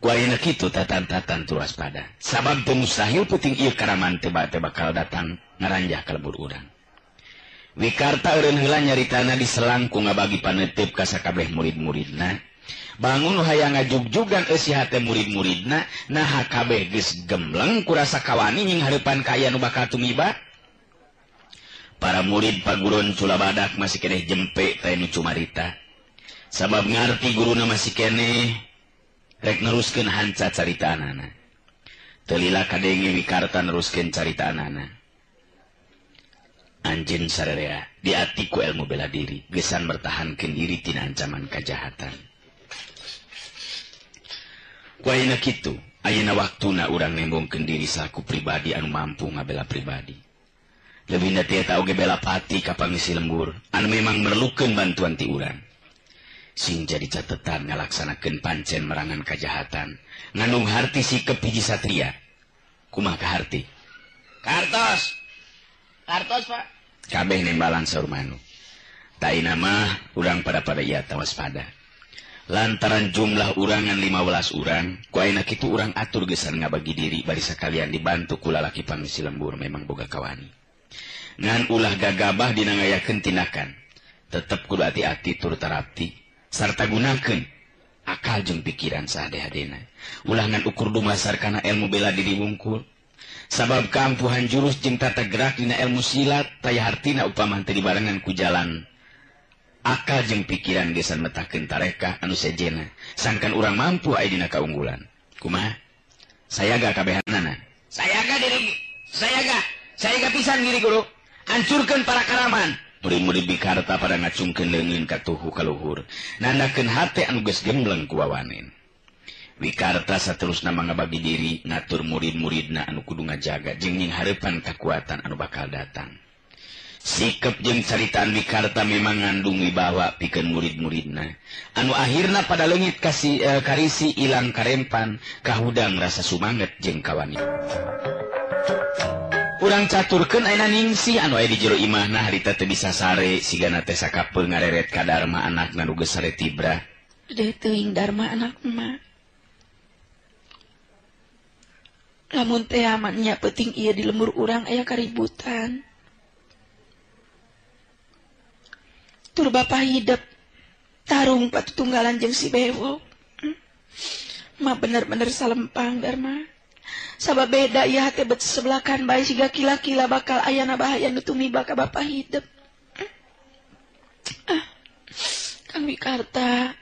Ku ayeuna kitu tatan-tatan teu waspada. Sabab teu mustahil peuting ieu karaman teh bakal datang ngaranjah ka lembur urang. Wikarta eureun heula nyaritana diselang ku ngabagi paneutup ka sakabeh murid-muridna. Bangun hayang ngajug-jugan eusi hate murid-muridna, naha kabeh geus gembleng ku rasa kawani nying hareupan ka aya nu bakal tumiba. Para murid paguron Cula Badak masih keneh jempe teh nu cumarita. Sabab ngarti guruna masih keneh rek neruskeun hanca caritaanana. Teu lila kadenge Wikarta neruskeun caritaanana. Anjeun sarerea di atiku ilmu bela diri, gesan bertahankeun diri tina ancaman kajahatan. Ku ayeuna kitu, ayeuna waktuna urang nembongkeun diri salaku pribadi anu mampu ngabela pribadi. Lebihna teh eta oge bela pati ka pangisi lembur, anu memang merlukeun bantuan ti urang. Sing jadi catetan ngalaksanakeun pancen merangan kajahatan, ngandung harti sikep hiji satria. Kumaha ka harti? Kartos! Kartos, Pak. Kabeh nembalan saurmanu. Taina mah urang pada ieu waspada. Lantaran jumlah urangan 15 urang, ku ayeuna kitu urang atur gesan ngabagi diri bari sakalian dibantu ku lalaki pangisi lembur memang boga kawani. Ngan ulah gagabah dina ngayakeun tindakan. Tetep kudu hati-hati tur tarapti sarta gunakeun akal jeung pikiran sahade-hadena. Ulah ngan ukur dumasar kana ilmu bela diri wungkul. Sabab keampuhan jurus jeung tata gerak dina ilmu silat taya hartina upama teu dibarengan ku jalan akal jeung pikiran gesan metakeun tarekah anu sejena sangkan urang mampu aya dina kaunggulan. Kumaha? Sayaga kabehanana. Sayaga pisan diri guru. Hancurkeun para karaman. Murid-murid Wikarta pada ngacungkeun leungeun ka tuhu ka luhur. Nandakeun hate anu geus gembleng ku wawanen. Wikarta saterusna mangabagi diri ngatur murid-muridna anu kudu ngajaga jeung nying hareupan kakuatan anu bakal datang. Sikep jeung caritaan Wikarta memang ngandung wibawa pikeun murid-muridna anu akhirna pada leungit karisi ilang karempan kahudang rasa sumanget jeung kawani. Urang caturkeun ayeuna Ningsih anu aya di jero imahna harita teu bisa sare sigana teh sakapeung ngareret ka Darma anakna nu geus sare tibra. Deui teuing Darma anak emak. Lamun teh amannya penting ieu di lembur urang aya kaributan. Tur bapa hidup tarung patutunggalan jeung si Bewok. Mah bener-bener salempang Darma. Sabab beda ieu hate bet sebelakan bae siga kila-kila bakal ayana bahaya nu tumiba ka bapa hidup. Kang Wikarta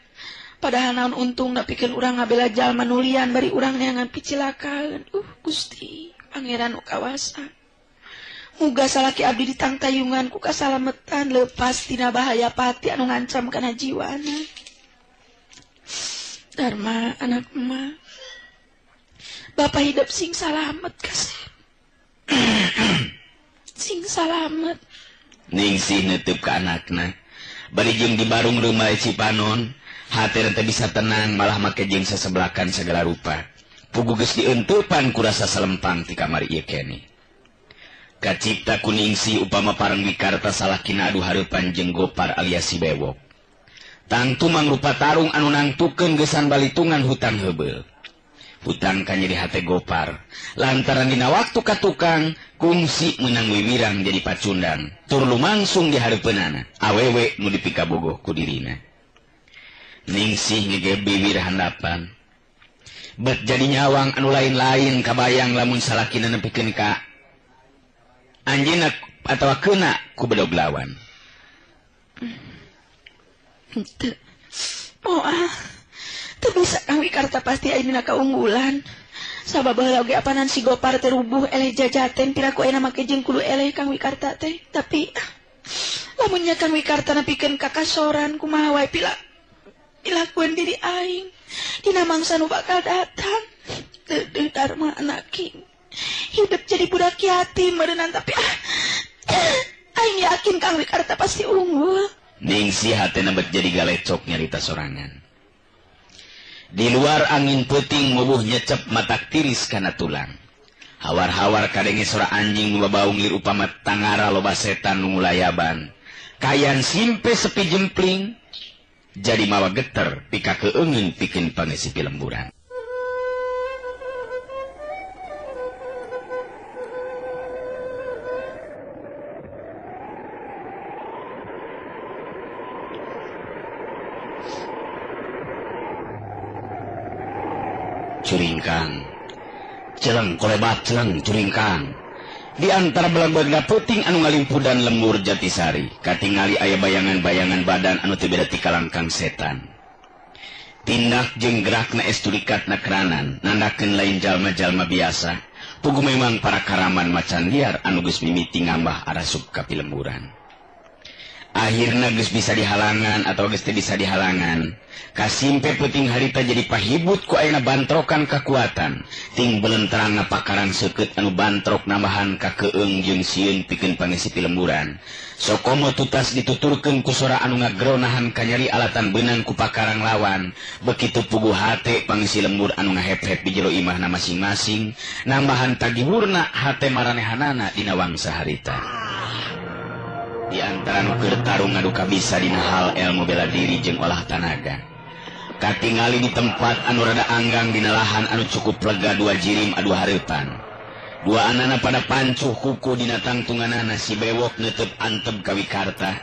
padahal naon untungna pikeun urang ngabela jalma nulian bari urang neangan picilakaan. Gusti Pangeran nu kawasa. Muga salaki abdi ditangtayungan ku kasalametan lepas tina bahaya pati anu ngancam kana jiwana. Darma anak emak. Bapa hidup sing salamet kasih. Sing salamet. Ningsih neuteub ka anakna. Bari jeung di barung rumah Cipanon, hate teh bisa tenang malah make jeung sesebelakan segala rupa. Pugu geus dieunteupan ku rasa salempang ti kamari ieu keneh. Kacipta ku Ningsih upama parang Wikarta salakina adu hareupan jeung Gopar alias si Bewok. Tangtu mangrupa tarung anu nangtukeun geusan balitungan hutang heubeul. Hutang kanya di hate Gopar lantaran dina waktu ka tukang kungsi meunang wiwirang jadi pacundang tur lumangsung di hareupeunana awewe nu dipikabogoh ku dirina. Ningsih ngege bibir handapan bet jadi nyawang anu lain-lain kabayang lamun salakina nepikeun ka anjeunna atawa keuna ku bedog lawan. Henteu moal teu bisa Kang Wikarta pasti ayeuna kaunggulan. Sabab baheula oge apanan si Gopar teh rubuh eleh jajaten piraku ayeuna make jeung kudu eleh Kang Wikarta teh. Tapi lamun nya Kang Wikarta nepikeun ka kasoran kumaha wae pilakuan diri aing dina mangsa nu bakal datang. Teu Darma anak king. Hidup jadi budak yatim meureunana tapi aing yakin Kang Wikarta pasti unggul. Ningsih hatena bet jadi galecok nyarita sorangan. Di luar angin peuting mubuh nyecep matak tiris kana tulang. Hawar-hawar kadenge sora anjing nu babaung lir upama tangara loba setan nu ngulayaban. Kayan simpe sepi jempling. Jadi mawa geter pika keungeun pikeun pangesi pilemburan. Curingkang, celeng kolebat celeng curingkang. Di antara belag-belag peuting anu ngalimpudan lembur Jatisari, katingali aya bayangan-bayangan badan anu teu beda ti kalangkang setan. Tindak jeung gerakna esturikatna keranan, nandakeun lain jalma-jalma biasa. Pugu memang para karaman macan liar anu geus mimiti ngambah arasup ka pilemburan. Akhirna geus bisa dihalangan atau geus teu bisa dihalangan. Kasimpe peuting harita jadi pahibut ku ayeuna bantrokan kakuatan. Ting belenterang ngapakaran seukeut anu bantrok nambahan ka keung jeung sieun pikeun pangisi pilemburan. Sokomo tutas dituturkeun ku sora anu ngageronahan kanyari alatan beunang ku pakarang lawan. Bekitu pugu hate pangisi lembur anu ngahep-hep di jero imahna masing-masing. Nambahan tagihurna hate maranehanana dina wangsa harita. Di antara nu keur tarung ngadu kabisa dina hal ilmu bela diri jeung olah tanaga. Katingali di tempat anu rada anggang dina lahan anu cukup lega dua jirim adu hareupan. Dua anana pada pancuh kuku dina tangtunganana si Bewok neuteub anteb ka Wikarta.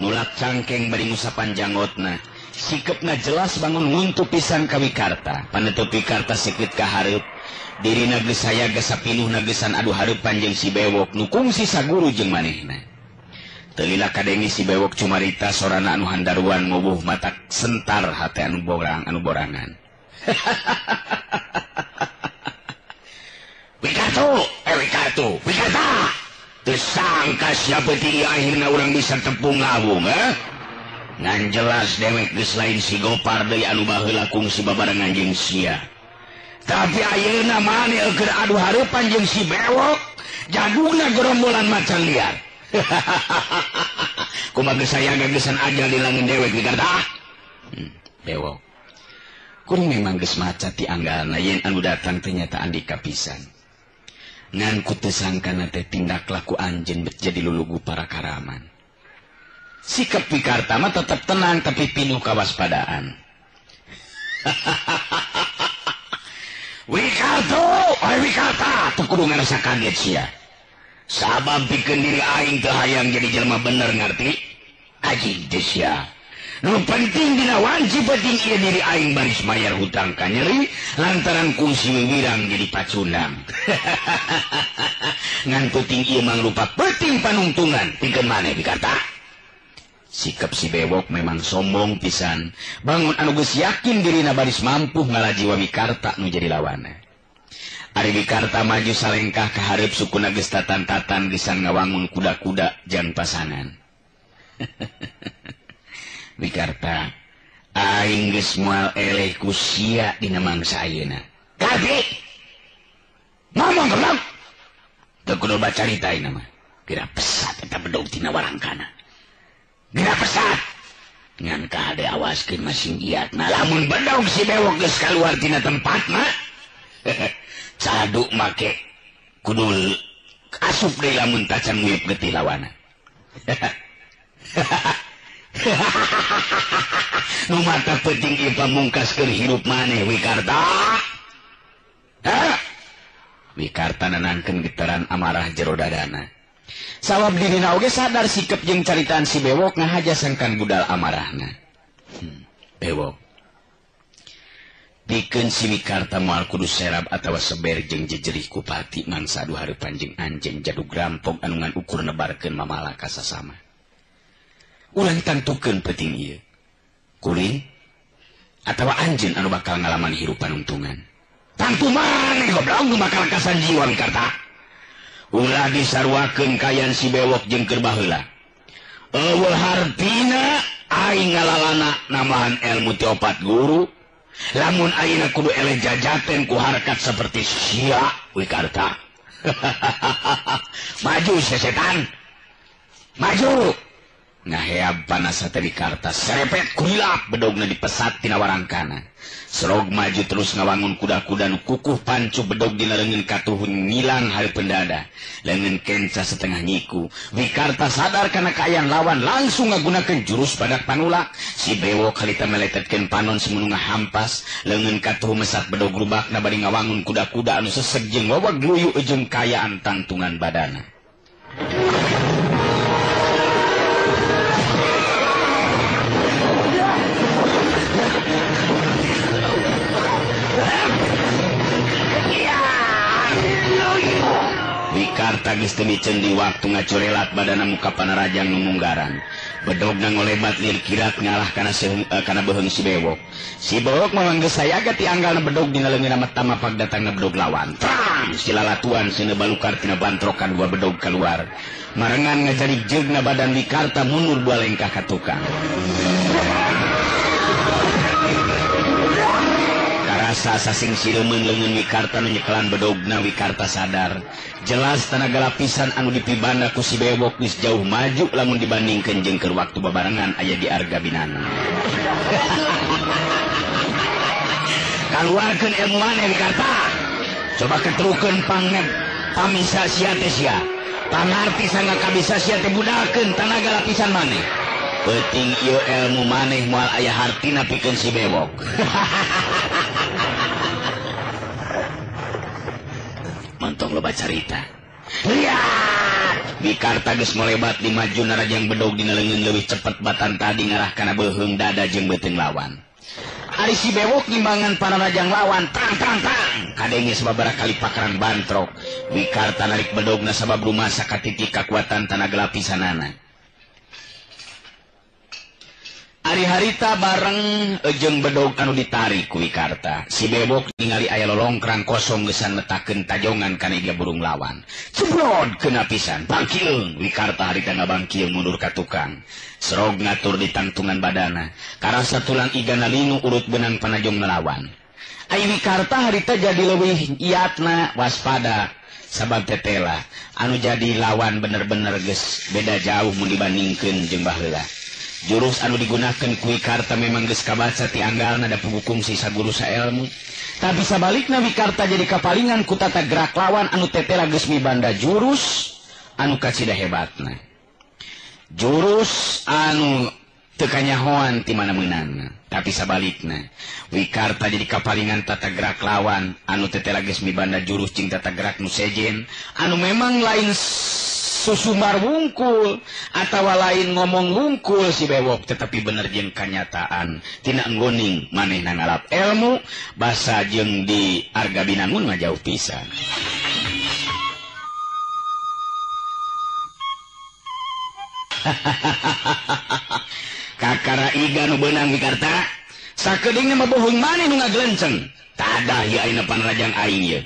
Nulak cangkeng bari ngusapan janggotna. Sikepna jelas bangun nguntu pisan ka Wikarta. Paneuteub Wikarta sikeut ka hareup. Dirina geus sayaga sapinuhna geusan adu hareupan jeung si Bewok nu kungsi saguru jeung manehna. Telila kadenge si Bewok cumarita sorana anu handaruan mubuh matak sentar hate anu borangan. Wikarta! Tersangka siapa tiri akhirna urang bisa tepung ngawung, Ngan jelas dewek geus lain si Gopar deui anu baheula kungsi babarengan jeung sia. tapi ayeuna maneh keur adu hareupan jeung si bewok jaduna gerombolan macan liar. Kumaha saya gagesan ajal di langeun dewek di Garta. Bewok kuring memang geus maca ti anggalna yen anu datang teh nyata andika pisan. Ngan ku teu sangkana teh tindak laku anjeun bet jadi lulugu para karaman. Sikap Wikarta mah tetep tenang tapi pinuh kawaspadaan. Wikarta, teu kudu ngarasa kaget sia. Sabab pikeun diri aing teu hayang jadi jelema bener ngarti? Aji teh sia. Nu penting dina wanci penting ieu diri aing baris mayar hutang ka nyeri lantaran kungsi wiwirang jadi pacundang. Ngan penting ieu mangrupa penting panungtungan pikeun maneh Wikarta. Sikap si bewok memang sombong pisan. Bangun anu geus yakin dirina baris mampu ngalajiwa Wikarta nu jadi lawana. Ari Wikarta maju salengkah ka hareup sukuna geus tatan-tatan gesan ngawangun kuda-kuda jang pasangan. Wikarta, aing geus moal eleh ku sia dina mangsa ayeuna. Kabeh. Ngomong gelap. Teu kudu bacarita ieu mah. Kira pesat eta bedog tina warangkana. Gila pesat ngan kade awaskeun masing iatna lamun bedog si bewok geus kaluar tina tempatna cadu make kudu asup deui lamun tacan nguyup getih lawana. Nu mata penting ieu pamungkas keur hirup maneh Wikarta. Wikarta nenangkeun getaran amarah jero dadana. Sawab dirina oge sadar sikap jeung caritaan si bewok ngahajasangkan budal amarahna. Bewok pikeun si Wikarta moal kudu serab atawa seber jeung jejerih ku pati mangsa adu hareupan jeung anjeun jadug rampog anu ngan ukur nebarkeun mamala ka sasama. Urang tantukeun penting ieu. Kuring atawa anjeun anu bakal ngalaman hirupan untungan. Tantu maneh goblok nu bakal kasan jiwa Wikarta. Ulah disarwakeun kayan si bewok jeung keur baheula. Eueuh hartina aing ngalalana namahan ilmu ti 4 guru. Lamun ayeuna kudu eleh jajaten ku harkat seperti sia Wikarta. Maju sesetan. Maju. Ngaheab panasa teh Wikarta serepet kulilap bedogna dipesat tina warangkana. Serog maju terus ngawangun kuda-kuda nu kukuh pancu bedog dina leungeun katuhun ngilang hareupeun dada. Leungeun kenca setengah nyiku. Wikarta sadar kana kaayaan lawan langsung ngagunakeun jurus badak panulak. Si bewok harita meletetkeun panon semunu ngahampas. Leungeun katuh mesat bedog rubakna bari ngawangun kuda-kuda anu seseg jeung wawag luyu jeung kaayaan tantungan badana. Wikarta geus teu diceun di waktu ngacorelat badana muka panarajang nu munggaran. Bedogna ngolebat lir kirat ngalah kana beuheung si bewok. Si bewok memang geus sayaga ti anggalna bedog dina leungeunna mata mapag datangna bedog lawan. Trang silalatuan sina balukar tina bantrokan dua bedog keluar. Marengan ngajarig jeugna badan Wikarta mundur 2 lengkah ka tukang. Karasa sasing sireumeuun leungeun Wikarta nu nyekelan bedogna. Wikarta sadar jelas tenaga lapisan anu dipibanda ku si bewok geus jauh maju lamun dibandingkeun jeung keur waktu babarengan aya di Argabinana. Kaluarkeun ilmu maneh Wikarta. Coba keterukeun pamisa sia teh sia. Pangarti sanga kabisa sia teh budalkeun tenaga lapisan maneh. Penting ieu ilmu maneh moal aya hartina pikeun si bewok. Montong loba carita. Lihat! Wikarta geus molebat di maju narajang bedog dina leungeun leuwih cepet batan tadi ngarah kana beuheung dada jeung beuteung lawan. Ari si bewok nimbangan panarajang lawan tang kadenge sababaraha kali pakaran bantrok. Wikarta narik bedogna sabab rumasa katitik kakuatan tenaga lapisanana. Ari harita bareng jeung bedog anu ditarik ku Wikarta. Si bewok ningali aya lolongkrang kosong geusan letakeun tajongan kana ieu burung lawan. Cebrod keuna pisan. Bangkieun Wikarta harita ngabangkieu mundur ka tukang. Serog ngatur di tantungan badana. Karasa tulang igana linu urut benang panajong lawan. Ai Wikarta harita jadi leuwih iatna waspada sabab tetela anu jadi lawan bener-bener geus beda jauh mun dibandingkeun jeung baheula. Jurus anu digunakeun ku Wikarta memang geus kabaca ti anggalna da punggung si saguru saelmu. Tapi sabalikna Wikarta jadi kapalingan ku tata gerak lawan anu tetela geus mibanda jurus anu kacida hebatna. Jurus anu teu kanyahoan ti mana meunangna. Tapi sabalikna Wikarta jadi kapalingan tata gerak lawan anu tetela geus mibanda jurus jeung tata gerak nu sejen anu memang lain susumbar wungkul atawa lain ngomong wungkul si bewok tetapi bener jeung kanyataan tina enggoning manehna ngalap ilmu basa jeung di arga binangun mah jauh pisan. Kakara iga nu beunang Wikarta sakeudingna mah bohong maneh nu ngagelenceng tadah ieu ayeuna panrajang aing ieu.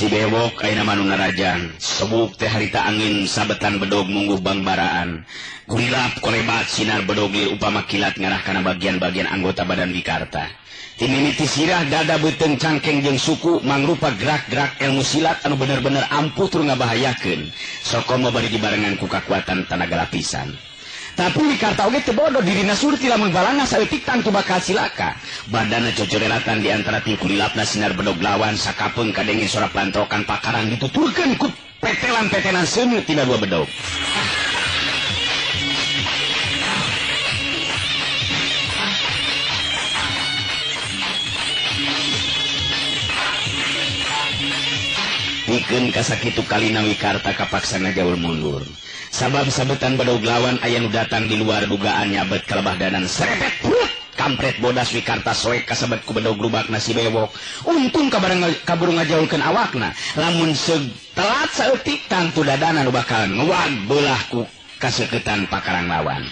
Si bewok ayeuna mah nu narajang sebuk teh harita angin sabetan bedog mungguh bangbaraan gurilap kolebat sinar bedog lir upama kilat ngarah kana bagian-bagian anggota badan Wikarta. Ti mimiti sirah dada beuteung cangkeng jeung suku mangrupa gerak-gerak ilmu silat anu bener-bener ampuh tur ngabahayakeun sokoma bari dibarengan ku kakuatan tenaga lapisan. Tapi Wikarta oge teu bodoh dirina surti lamun balangna saeutik tangtu bakal cilaka. Badanna cocorelatan di antara ti kulilapna sinar bedog lawan sakapeung kadenge suara plantokan pakaran dituturkeun ku petelan-petelan seuneu tina dua bedog. Pikeun kasakitu kalina Wikarta kapaksa ngajaul mundur. Sabab sabetan bedog lawan aya nu datang di luar dugaan nyabet kalebah danan serepet put kampret bodas Wikarta soek kasabet ku bedog rubakna si bewok. Untung kaburu ngajaulkeun awakna lamun telat saeutik tangtu dadana nu bakal ngewag beulah ku kaseuketan pakarang lawan.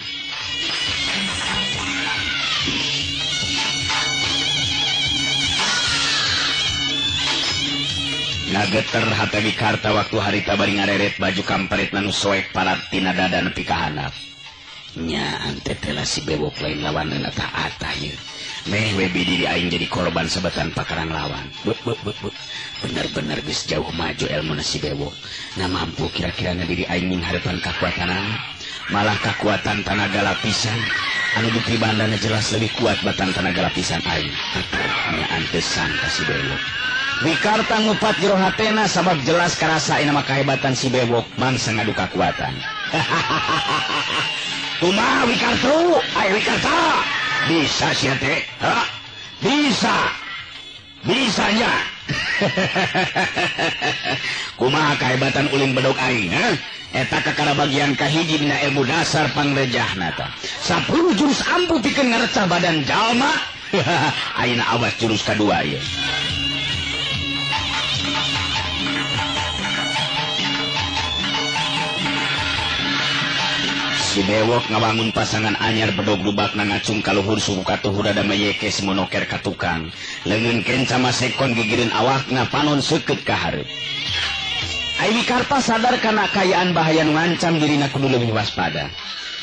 Ngageter hata Wikarta waktu harita bari ngareret baju kampret nanu soek parat tina dada nepi ka handap. Nya antetela si bewok lain lawanna tah atah ieu. Meh we bidi aing jadi korban sabetan pakarang lawan. Bener-bener geus jauh maju elmuna si bewok. Na mampu kira-kirana diri aing mingharepan kakuatan malah kakuatan tenaga lapisan anu dipibandana jelas lebih kuat batan tenaga lapisan aing. Nya antesan ka si bewok. Wikarta ngupat jero hatena sabab jelas karasa ina mah kahebatan si bewok mangsa ngadu kakuatan. Kumaha Wikarta? Ai Wikarta. Bisa sia teh? Ha? Bisa. Bisanya. Kumaha kahebatan ulin bedog aing, ha? Eta kakara bagian kahiji dina ilmu dasar pangrejahna tah. 10 jurus ampuh pikeun ngarecah badan jalma. Ayeuna awas jurus kadua ieu. Si bewok ngabangun pasangan anyar bedog lubakna ngacung kaluhur suku katuhur ada mayeke semonoker katukang leungeun kenca masekon gigireun awakna panon seukeut ka hareup. Ai Wikarta sadar kana kayaan bahaya nu ngancam dirina kudu leuwih waspada.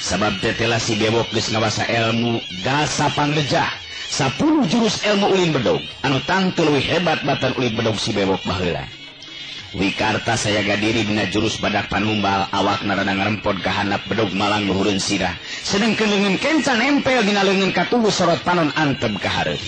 Sabab tetela si bewok geus ngawasa ilmu dasa pangrejah 10 jurus ilmu ulin bedog anu tangtu leuwih hebat batan ulin bedog si bewok baheula. Wikarta sayaga diri dina jurus badak panumbal awakna rada ngarempod ka handap bedog malang luhureun sirah sedengkeun leungeun kenca nempel dina leungeun katuhu sorot panon anteb ka hareup.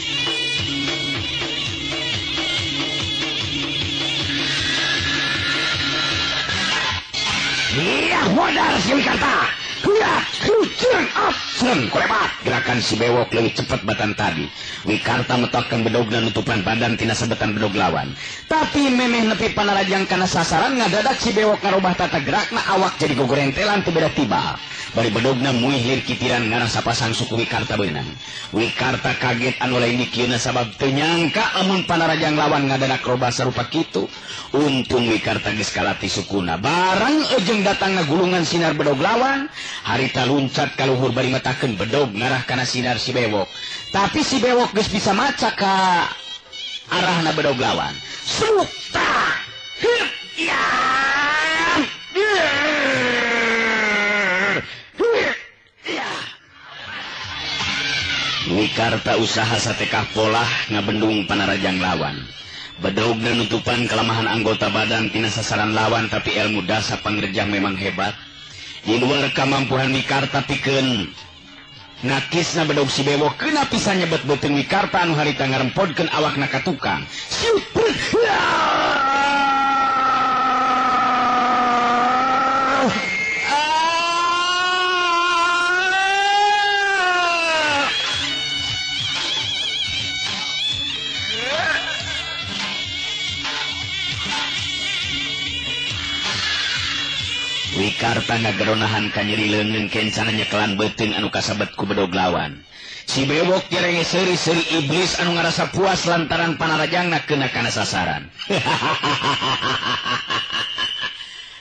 Iya modal si Wikarta. Kuat, hujan, absen, kolebat. Gerakan si bewok lebih cepat batan tadi. Wikarta metokkan bedog dan nutupan badan tina sabetan bedog lawan. Tapi memeh nepi panarajang kana sasaran ngadadak si bewok ngarubah tata gerakna awak jadi gogorentelan teu beda tiba. Bari bedogna muih lir kitiran ngarah sapasang suku Wikarta beunang. Wikarta kaget anu lain dikieuna sabab teu nyangka lamun panarajang lawan ngadadak robah sarupa kitu. Untung Wikarta geus kalatih sukuna. Barang ejeung datangna gulungan sinar bedog lawan Harita luncat ka luhur bari matakeun bedog ngarah kana sinar si bewok. Tapi si bewok geus bisa maca ka arahna bedog lawan. Suta. Ya. Wikarta usaha satekah polah ngabendung panarajang lawan. Bedog dan nutupan kelemahan anggota badan tina sasaran lawan, tapi ilmu dasar pangerjang memang hebat. Di luar kemampuan Wikarta pikeun nakisna bedog si bewok keuna pisan nyebet beuteung Wikarta anu harita ngarempodkeun awakna ka tukang. Wikarta ngageronahan ka nyeri leungeun kencana nyekelan beuteung anu kasabet ku bedog lawan. Si bewok jerenge seuri-seuri iblis anu ngarasa puas lantaran panarajangna keuna kana sasaran.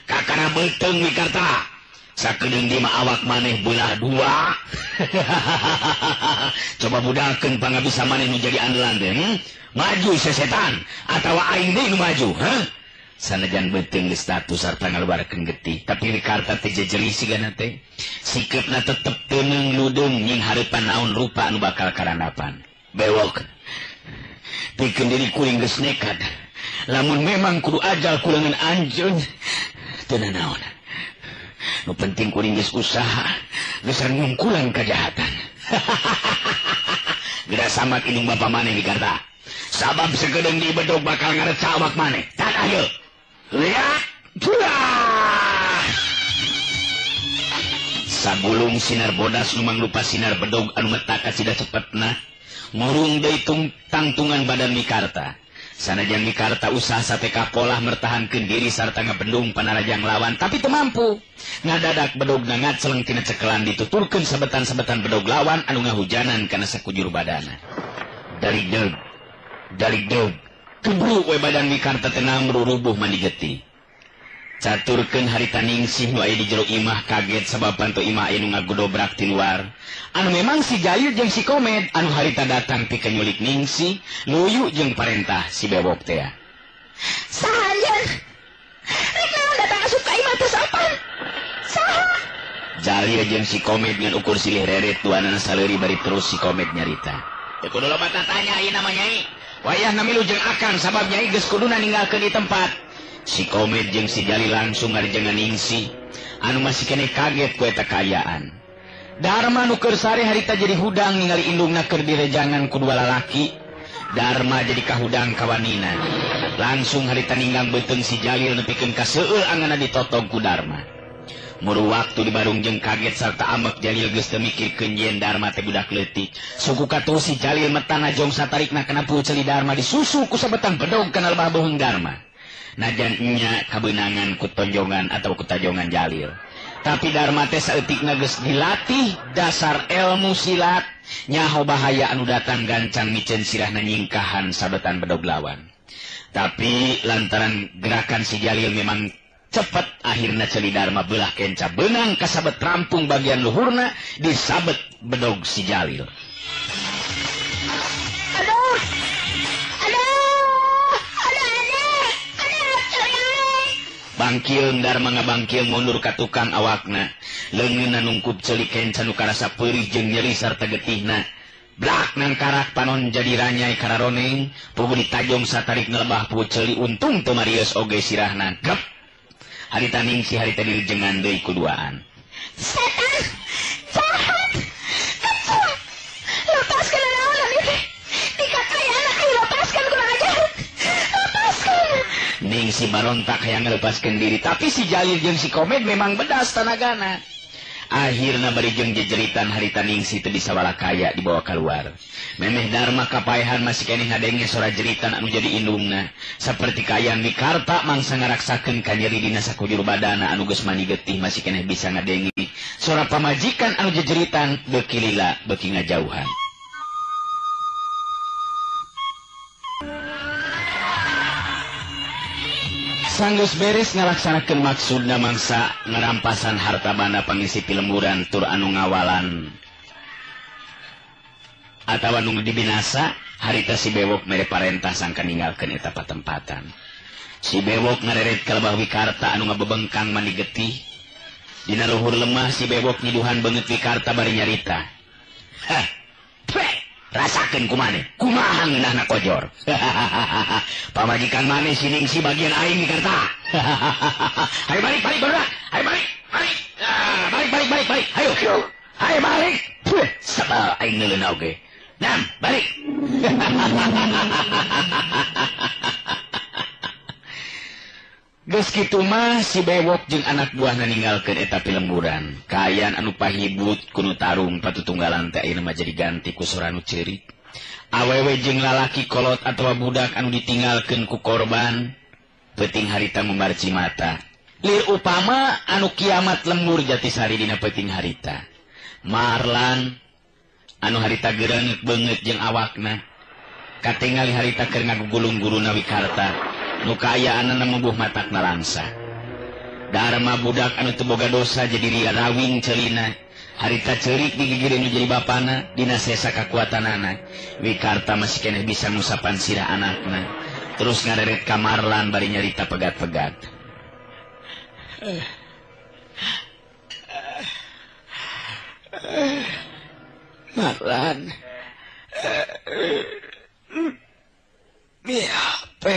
Kakana beuteung Wikarta. Sakedeung di mah awak maneh beulah dua. Coba budalkeun pangabisa maneh nu jadi andalan teh. Maju sesetan atawa aing deui nu maju, Sanajan beuteung geus status sarta ngaluarkeun getih, tapi Wikarta teh jejeri sigana teh. Sikepna tetep teuneng ludeung nying hareupan naon rupa anu bakal karandapan. Bewok. Pikeun diri kuring geus nekat. Lamun memang kudu ajal kuleungeun anjeun, teu nanaon. Nu penting kuring geus usaha, geus ngungkulan kajahatan. Geura samat indung bapa maneh Wikarta. Sabab sakedeung di bedog bakal ngareca awak maneh. Tan ayeuna. Lihat, sagulung sinar bodas nu mangrupa sinar bedog anu metaka cida cepetna ngurung deui tangtungan badan Wikarta. Sanajan Wikarta usaha sateka polah mertahankeun diri sarta ngabendung panarajang lawan, tapi teu mampu. Ngadadak bedogna ngaceleng tina cekelan dituturkeun sabetan-sabetan bedog lawan anu ngahujanan kana sakujur badana. Dalig deug. Keburu we badan Wikarta tenang merurubuh mandi getih. Caturkeun harita ningsih nu aya di jero imah kaget sabab panto imah aya nu ngagodobrak ti luar. Anu memang si Jalil jeung si Komed anu harita datang pikeun nyulik ningsih, luyu jeung parentah si bewok teh. Sahayan. Rek naon datang asup ka imah teh sopan. Saha? Jalil jeung si Komed ngan ukur silih reret duanana saleuri bari terus si Komed nyarita. Teu kudu loba tanya ieu namanya Nyai. Wayah namilu jeung akang sabab Nyai geus kuduna ninggalkeun di tempat. Si Komed jeung si Jalil langsung ngarejengan ningsih anu masih kene kaget ku eta kaayaan. Darma nu keur sare harita jadi hudang ningali indungna keur direjangan ku dua lalaki. Darma jadi kahudang kawanina. Langsung harita ninggang beuteung si Jalil nepikeun ka seueul angana ditotog ku Darma. Muru waktu di Barung jeung kaget sarta ambek Jalil geus teu mikirkeun yen Darma teh budak leutik. Suku katuh si Jalil metana jong satarikna kana puceuli Darma disusu ku sabetan bedog kana lebah beuheung Darma. Najan nya kabeunangan ku tonjongan atau ku tajongan Jalil. Tapi Darma teh saeutikna geus dilatih dasar ilmu silat, nyaho bahaya anu datang gancang micen sirahna nyingkahan sabetan bedog lawan. Tapi lantaran gerakan si Jalil memang cepet, akhirna ceuli Darma beulah kenca beunang kasabet rampung bagian luhurna disabet bedog si Jalil. Bangkil Darma ngabangkil mundur ka tukang awakna. Leungeunna nungkup ceuli kenca nu karasa peurih jeung nyeri sarta getihna. Blak nang karak panon jadi ranyai kararoneng, pugu ditajong satarikna lebah puceuli untung teu marios oge sirahna. Gep. Harita ningsih harita direjengan deui ku duaan. Setan! Jahat! Kecil! Lepaskan naon ieu teh. Di kakayana ai lepaskan kurang ajar. Lepaskan. Ningsih barontak hayang ngalepaskeun diri, tapi si Jalil jeung si Komed memang bedas tanagana. Akhirna bari jeung jejeritan harita ningsih teu bisa walakaya dibawa keluar. Memeh Darma kapaehan masih keneh ngadenge sora jeritan anu jadi indungna. Saperti kaayaan Wikarta mangsa ngaraksakeun ka nyeri dina sakujur badana anu geus mani getih masih keneh bisa ngadenge sora pamajikan anu jejeritan beuki lila beuki ngajauhan. sanggeus beres ngalaksanakeun maksudna mangsa ngarampasan harta banda pangisi pilemburan tur anu ngawalan atawa nu dibinasa, harita si bewok mere parentah sangka ninggalkeun eta patempatan. Si bewok ngareret ka lebah Wikarta anu ngabebengkang mandi getih. Dina luhur lemah si bewok nyiduhan beungeut Wikarta bari nyarita. Hah. Rasakeun kumaneh, kumaha ngeunahna kojor. Pamajikan maneh sining si bagian aing Wikarta. Hayu balik barudak. Hayu balik. Balik. Hayu. Hayu balik. Sabal aing ngeuleuna oge. Nam, balik. Geus kitu mah si bewok jeung anak buahna ninggalkeun eta pilemburan. Kaayaan anu pahibut kuno tarung patutunggalan teh ayeuna mah jadi ganti ku sora nu ceurik. Awewe jeung lalaki kolot atawa budak anu ditinggalkeun ku korban peuting harita membarci mata. Lir upama anu kiamat lembur Jatisari dina peuting harita. Marlan anu harita geureuneuk beungeut jeung awakna katingali harita keur ngagugulung guruna Wikarta nu kaayaanna membuh matakna langsa. Dharma budak anu teu boga dosa jadi rawing ceulina harita ceurik digigiri nu jadi bapana dina sesa kakuatanana. Wikarta masih keneh bisa ngusapan sirah anakna terus ngareret ka Marlan bari nyarita pegat-pegat. Marlan, miape,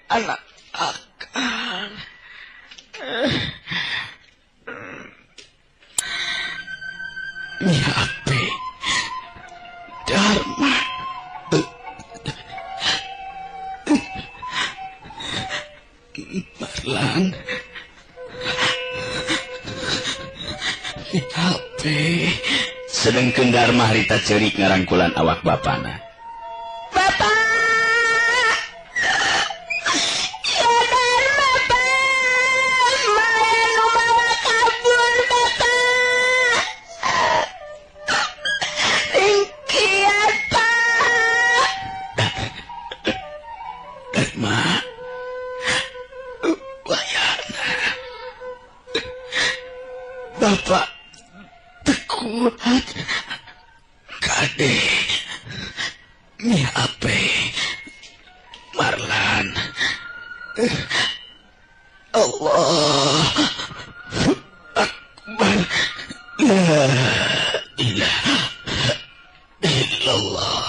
anak akan. Miape, Dharma. Marlan, miape. Sedengkeun Dharma harita ceurik ngarangkulan awak bapana. Bapak tekuat kade miape Marlan. Allah Akbar, la ilaha illallah.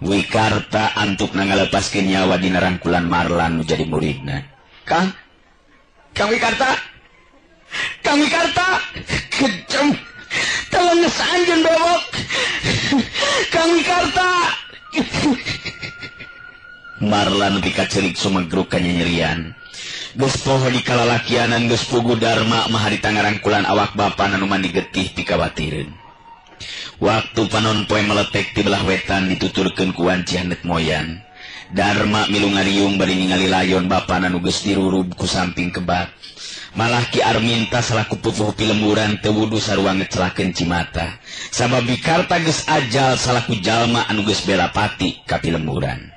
Wikarta antuk nangalepaskeun nyawa dina rangkulan Marlan nu jadi muridna. Kang Wikarta, kejam, telenges anjeun bewok, Kang Wikarta. Marlan pika cerik sumegruk kanyerian. Geus poho di kalalakianan geus pugu Dharma mah harita ngarangkulan awak bapana nu mandi getih pikawatireun. Waktu panon poe meletek ti belah wetan dituturkeun ku wanci handet moyan. Dharma milu ngariung bari ningali layon bapana nu geus dirurub ku samping kebak. Malah Ki Arminta salaku pupuh pilemburan teu wudu sarua ngecelakeun Cimata. Sabab Wikarta geus ajal salaku jalma anu geus bela pati ka pilemburan.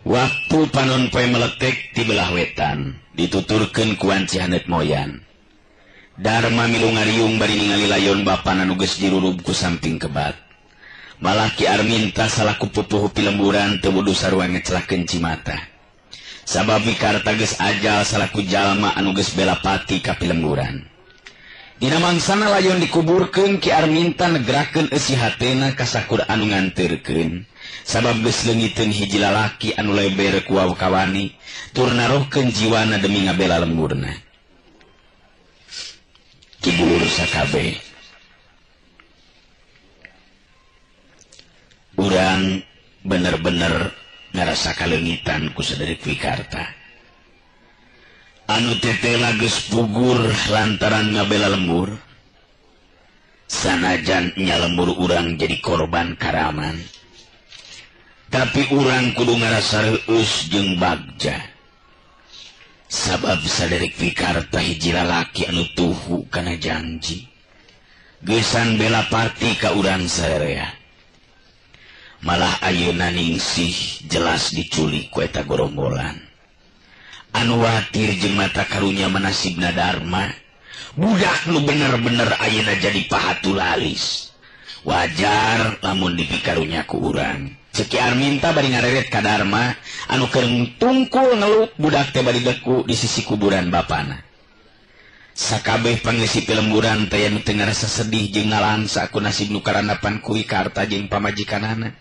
Waktu panon poe meletek ti belah wetan dituturkeun ku wanci handet moyan. Dharma milu ngariung bari ningali layon bapana nu geus dirurub ku samping kebat. Malah Ki Arminta salaku pupuh pilemburan teu wudu sarua ngecelakeun Cimata. Sabab Wikarta geus ajal salaku jalma anu geus bela pati ka pilemburan. Dina mangsana layon dikuburkeun Ki Arminta negrakeun eusi hatena ka sakur anu nganteurkeun. Sabab geus leungiteun hiji lalaki anu leber ku kawani tur narohkeun jiwana demi ngabela lemburna. Ki Bulur sakabeh urang bener-bener ngerasa kalengitan ku Saderek Wikarta. Anu tetela geus pugur lantaran ngabela lembur. Sanajan nya lembur urang jadi korban karaman. Tapi urang kudu ngarasa reueus jeung bagja. Sabab Saderek Wikarta hiji lalaki anu tuhu kana janji. Geusan bela parti ka urang sarerea. Malah ayeuna ningsih jelas diculik ku eta gorombolan. Anu watir jeung mata karunya manasibna Darma. Budak nu bener-bener ayeuna jadi pahatulalis. Wajar lamun dipikarunya ku urang. Cekiar minta bari ngareret ka Darma anu keur tungkul ngelut budak teh bari deku di sisi kuburan bapana. Sakabeh pangeusi pelemburan teh anu teu ngarasa sedih jeung ngalangsa ku nasib nu karandapan ku Wikarta jeung pamajikanana.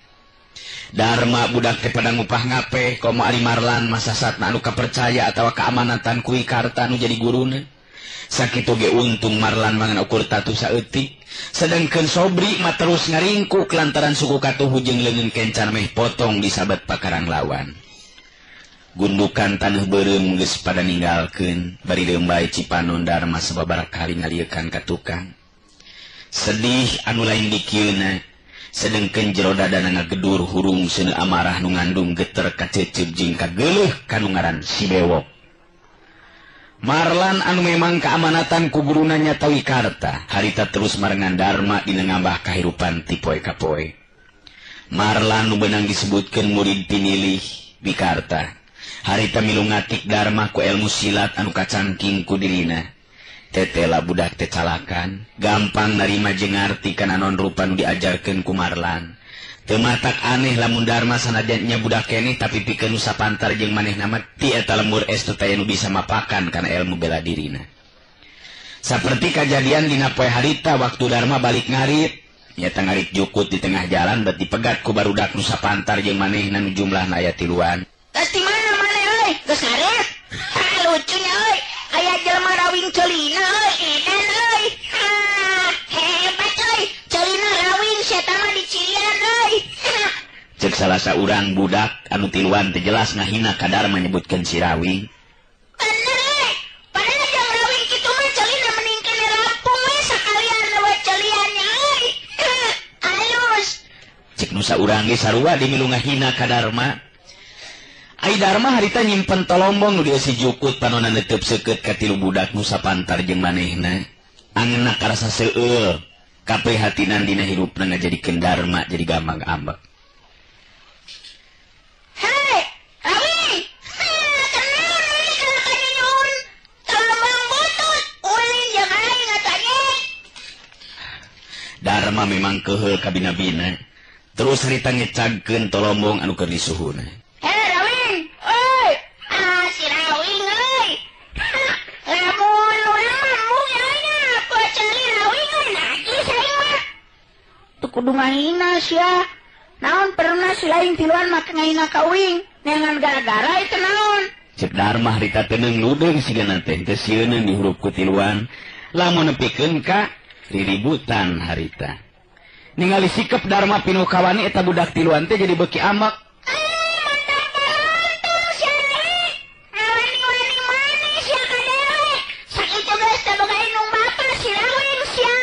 Darma budak teh pada ngupah ngape komo ari Marlan masasatna anu kapercaya atawa kaamanatan ku Wikarta anu jadi guruna. Sakitu ge untung Marlan mangan ukur tatu saeutik. Sedangkeun Sobri mah terus ngaringkuk lantaran suku katuhu jeung leungeun kencan meh potong di sabat pakarang lawan. Gundukan taneuh beureum geus pada ninggalkeun bari deum bae Cipanon Darma sababaraha kali ngaliekan ka tukang. Sedih anu lain di kieuna sedengkeun jero dadana ngagedur hurung seuneu amarah nu ngandung geter kaceuceub jeung kageuleuh kanu ngaran si Bewok. Marlan anu memang keamanatan ku guruna nyata Wikarta harita terus marengan Darma dina ngambah kahirupan ti poe ka poe. Marlan nu beunang disebutkeun murid pinilih Wikarta harita milu ngatik Darma ku ilmu silat anu kacangking ku dirina. Tetela budak teh calakan gampang narima jeung ngarti kana naon rupa nu diajarkeun ku Marlan. Teu matak aneh lamun Darma sanajan nya budak keneh tapi pikeun nu sapantar jeung manehna mah ti eta lembur es teu taya nu bisa mapakan kana ilmu bela dirina. Saperti kajadian dina poe harita waktu Darma balik ngarit, nyata ngarit jukut di tengah jalan bet dipegat ku barudak nu sapantar jeung manehna nu jumlahna aya 3-an. Geus di mana maneh euy? Geus ngarit? Lucunya euy. Aya jelema rawing ceulina euy, edan euy. Hebat euy. Ceulina rawing sia tah mah dicirian euy. Cek salah saurang budak anu 3-an teh jelas ngahina ka Darma nyebutkeun si rawing. Bener euy. Padahal jeung rawing kitu mah ceulina mending kene rampung we sakalian we ceuriannya euy. Alus. Cek nu saurang ge sarua dimilu ngahina ka Darma. Ai Darma harita nyimpen tolombong nu dieusi jukut panonna neuteub seukeut ka 3 budak nu sapantar jeung manehna. Angeunna karasa seueul kaprihatinan dina hirupna ngajadikeun Darma jadi gampang ambek. Hei, Rawing. Tenang ini kalau kanyun. Tolombong butut. Ulin jeung aing atanya. Darma memang keheul ka bina-bina. Terus harita ngecagkeun tolombong anu keur disuhuna. Hei, Rawing. Oi. Si Rawing euy. Lamun urang mah mung nya ku ceuli Rawing najis aing mah. Teu kudu ngahina sia. Naon pernah si lain 3-an make ngahina ka Uing. Neangan gara-gara itu naon. Cek Darma harita teuneng nudeung sigana teh teu sieun dihurup ku 3-an. Lamun nepikeun ka riributan harita. Ningali sikep Darma pinuh kawani eta budak 3-an teh jadi beuki ambek. Mantap beruntung sia nih. Wani-wani manis sia ka dewe. Sakitu geus teh boga indung bapa si Rawing sia.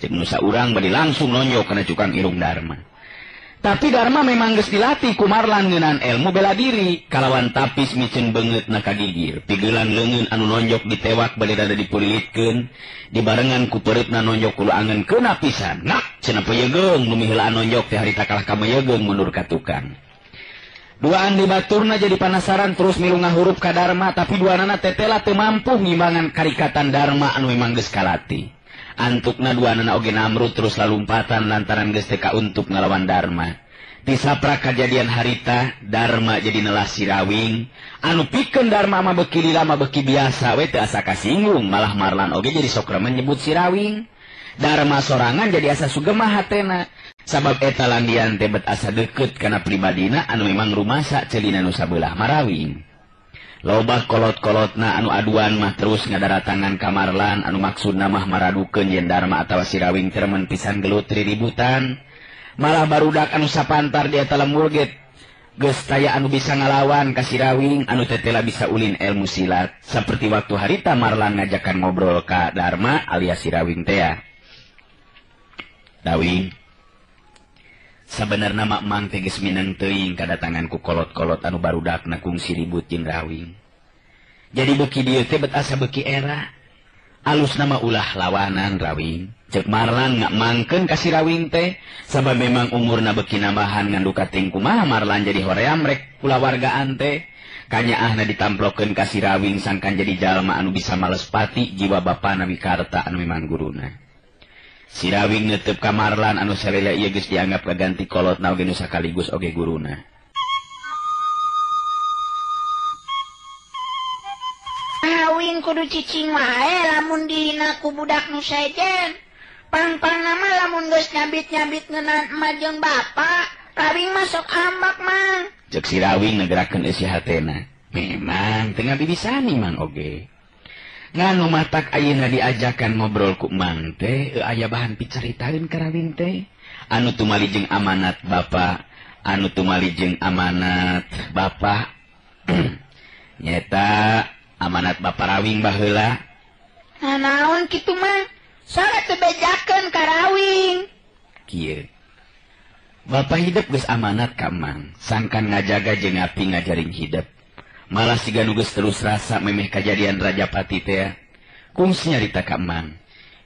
Cek nu saurang bari langsung nonjok kana cukang irung Darma. Tapi Darma memang geus dilatih ku Marlan ngeunaan ilmu bela diri. Kalawan tapis micen beungeutna kagigir. Pigeulan leungeun anu nonjok ditewak bade rada dipulilitkeun. Dibarengan ku peurutna nonjok kulu angeunkeun pisan. Nak, cenah peyegeung nu miheulaan nonjok teh harita kalah ka meyegeung mundur ka tukang. Duaan di baturna jadi penasaran terus milu ngahurup ka Darma. Tapi duanana tetela teu mampu ngimbangan karikatan Darma anu memang geus kalatih. Antukna duanana oge namrud terus lalumpatan lantaran geus teu kauntuk ngalawan Darma. Di saprak kajadian harita Darma jadi nelah si Rawing anu pikeun Darma mah beuki lila mah beuki biasa we teu asa kasinggung malah Marlan oge jadi sok remen nyebut si Rawing. Darma sorangan jadi asa sugemah hatena sabab eta landian teh bet asa deukeut kana pribadina anu memang rumasa ceulina nu sabeulah Marawing. Loba kolot-kolotna anu aduan mah terus ngadaratangan ka Marlan anu maksudna mah maradukeun yen Darma atawa si Rawing teu remen pisan gelut riributan. malah barudak anu sapantar dia tala murget geus taya anu bisa ngalawan ka si Rawing anu teh tela bisa ulin ilmu silat saperti waktu harita Marlan ngajakan ngobrol ka Darma alias si Rawing teh. Rawing sabenerna mak mang teh geus mineng teuing kadatangan ku kolot-kolot anu barudakna kungsi ribut jeung Rawing. Jadi beuki dieu teh bet asa beuki era. Alus nama ulah lawanan Rawing. Cek Marlan ngak mangkeun ka si Rawing teh sabab memang umurna beuki nambahan ngan duka ting kumaha Marlan jadi hoream rek kulawargaan teh. Kanyaahna ditamplokeun ka si Rawing sangkan jadi jalma anu bisa males pati jiwa bapana Wikarta anu memang guruna. Si Rawing neuteup ka Marlan anu salela ieu geus dianggap kaganti kolotna oge nu sakaligus oge guruna. Rawing kudu cicing wae lamun dihina ku budak nu sejen. Pang-pang nama lamun geus nyabit-nyabit ngeunaan emak jeung bapa, Rawing masuk ambak mang. Cek si Rawing ngegerakeun isi hatena. Memang teu ngabibisani mang oge. Nganu matak ayeuna diajakan ngobrol ku mang teh aya bahan picaritaeun ka Rawing teh. Anu tumali jeung amanat bapa, anu tumali jeung amanat bapa. Nyata amanat bapa Rawing baheula. Nah naon kitu mang? Salah teu bejakeun ka Rawing. Kieu. Bapa hidup geus amanat ka mang, sangkan ngajaga jeung api ngajaring hidup. Malah siga nu geus terus rasa memeh kajadian Rajapati teh. Kungsi nyarita ka mang.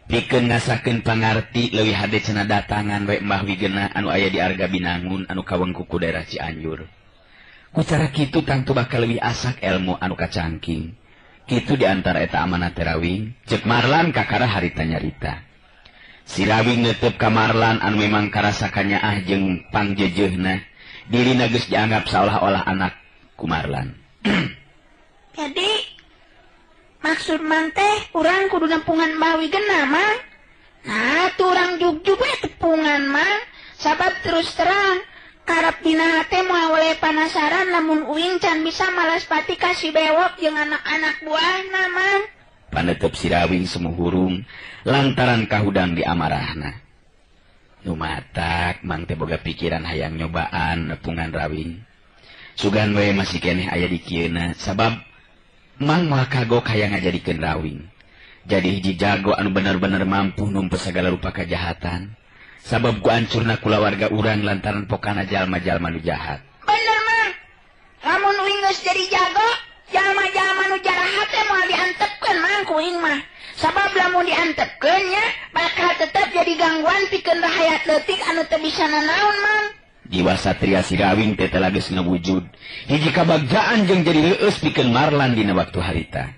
Pikeun ngasakeun pangarti leuwih hade cenah datangan we Mbah Wigena anu aya di Arga Binangun anu kawengku ku daerah Cianjur. Ku cara kitu tangtu bakal leuwih asak ilmu anu kacangking. Kitu diantara eta amanat Rawing, cek Marlan kakara harita nyarita. Si Rawing neuteup ka Marlan anu memang karasa kanyaah jeung pangjejeuna, dirina geus dianggap seolah-olah anak ku Marlan. Jadi maksud mang teh urang kudu nempungan Mbah Wigena mang. Nah tu urang jugjug we tepungan mang, sabab terus terang karep dina hate moal we panasaran lamun uing can bisa malas pati ka si bewok jeung anak-anak buahna mang. Paneuteub si Rawing semuhurung lantaran kahudang di amarahna. Nu matak mang teh boga pikiran hayang nyobaan nepungan Rawing. Sugan we masih keneh aya di kieuna sabab mang moal kagok hayang ngajadikeun Rawing. Jadi hiji jago anu bener-bener mampu numpes segala rupa kejahatan. Sabab ku ancurna kulawarga urang lantaran pokana jalma-jalma nu jahat. Bener mang. Lamun uing geus jadi jago, jalma-jalma nu jahat teh moal diantepkeun mang ku uing mah. Sabab lamun diantepkeun nya bakal tetep jadi gangguan pikeun rahayat leutik anu teu bisa nanaon mang. Jiwa satria si Rawing teh teh geus ngawujud. Hiji kabagjaan jeung jadi leueus pikeun Marlan dina waktu harita.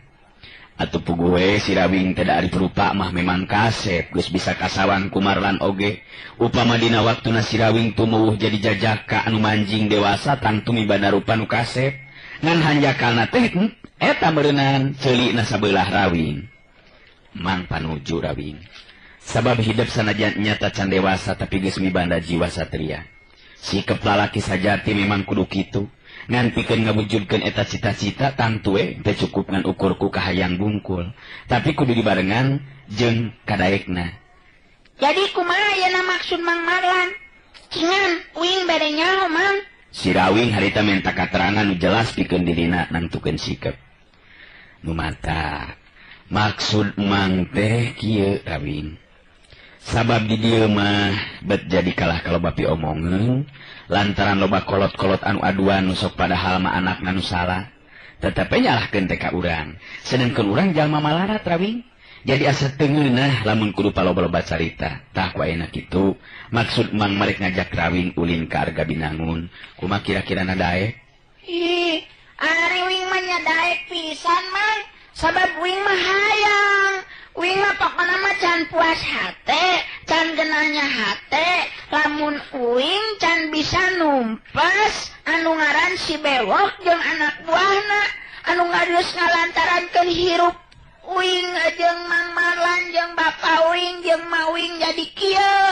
Atuh puguh we si Rawing teh da ari rupa mah memang kasep geus bisa kasawan ku Marlan oge. Upama dina waktuna si Rawing tumuwuh jadi jajaka anu manjing dewasa tang tumibana rupa nu kasep. Ngan hanjakalna teh eta beureunan ceulikna sabelah Rawing. Mang panuju Rawing. Sabab hidup sanajan nyata can dewasa tapi geus mibanda jiwa satria. Sikep lalaki sajati memang kudu kitu. Ngan pikeun ngawujudkeun eta cita-cita tangtu we teu cukup ngan ukurku kahayang bungkul, tapi kudu dibarengan jeung kadaekna. Jadi kumaha ayeuna maksud Mang Marlan? Cingan uing bade nyaho mang? Si Rawing harita minta katerangan nu jelas pikeun dirina nangtukeun sikep. Nu mata maksud mang teh kieu Rawing. Sabab di dieu mah bet jadi kalah kaloba pi omongeun lantaran loba kolot-kolot anu aduan nu sok padahal mah anakna nu salah. Tetapi nyalahkeun teh ka urang. Sedengkeun urang jalma malarat Rawing. Jadi asa teu ngeunah lamun kudu paloba-loba carita. Tah ku ayeuna kitu maksud mang marek ngajak Rawing ulin ka Arga Binangun. Kumaha kira-kirana daek? Ih, ari uing mah nya daek pisan mang. Sabab uing mah hayang. Uing mah pokona mah can puas hate, can genahnya hate, lamun uing can bisa numpas anu ngaran si bewok jeung anak buahna anu ngadeus ngalantarankeun hirup uing jeung Mang Marlan jeung bapa uing jeung ma uing jadi kieu.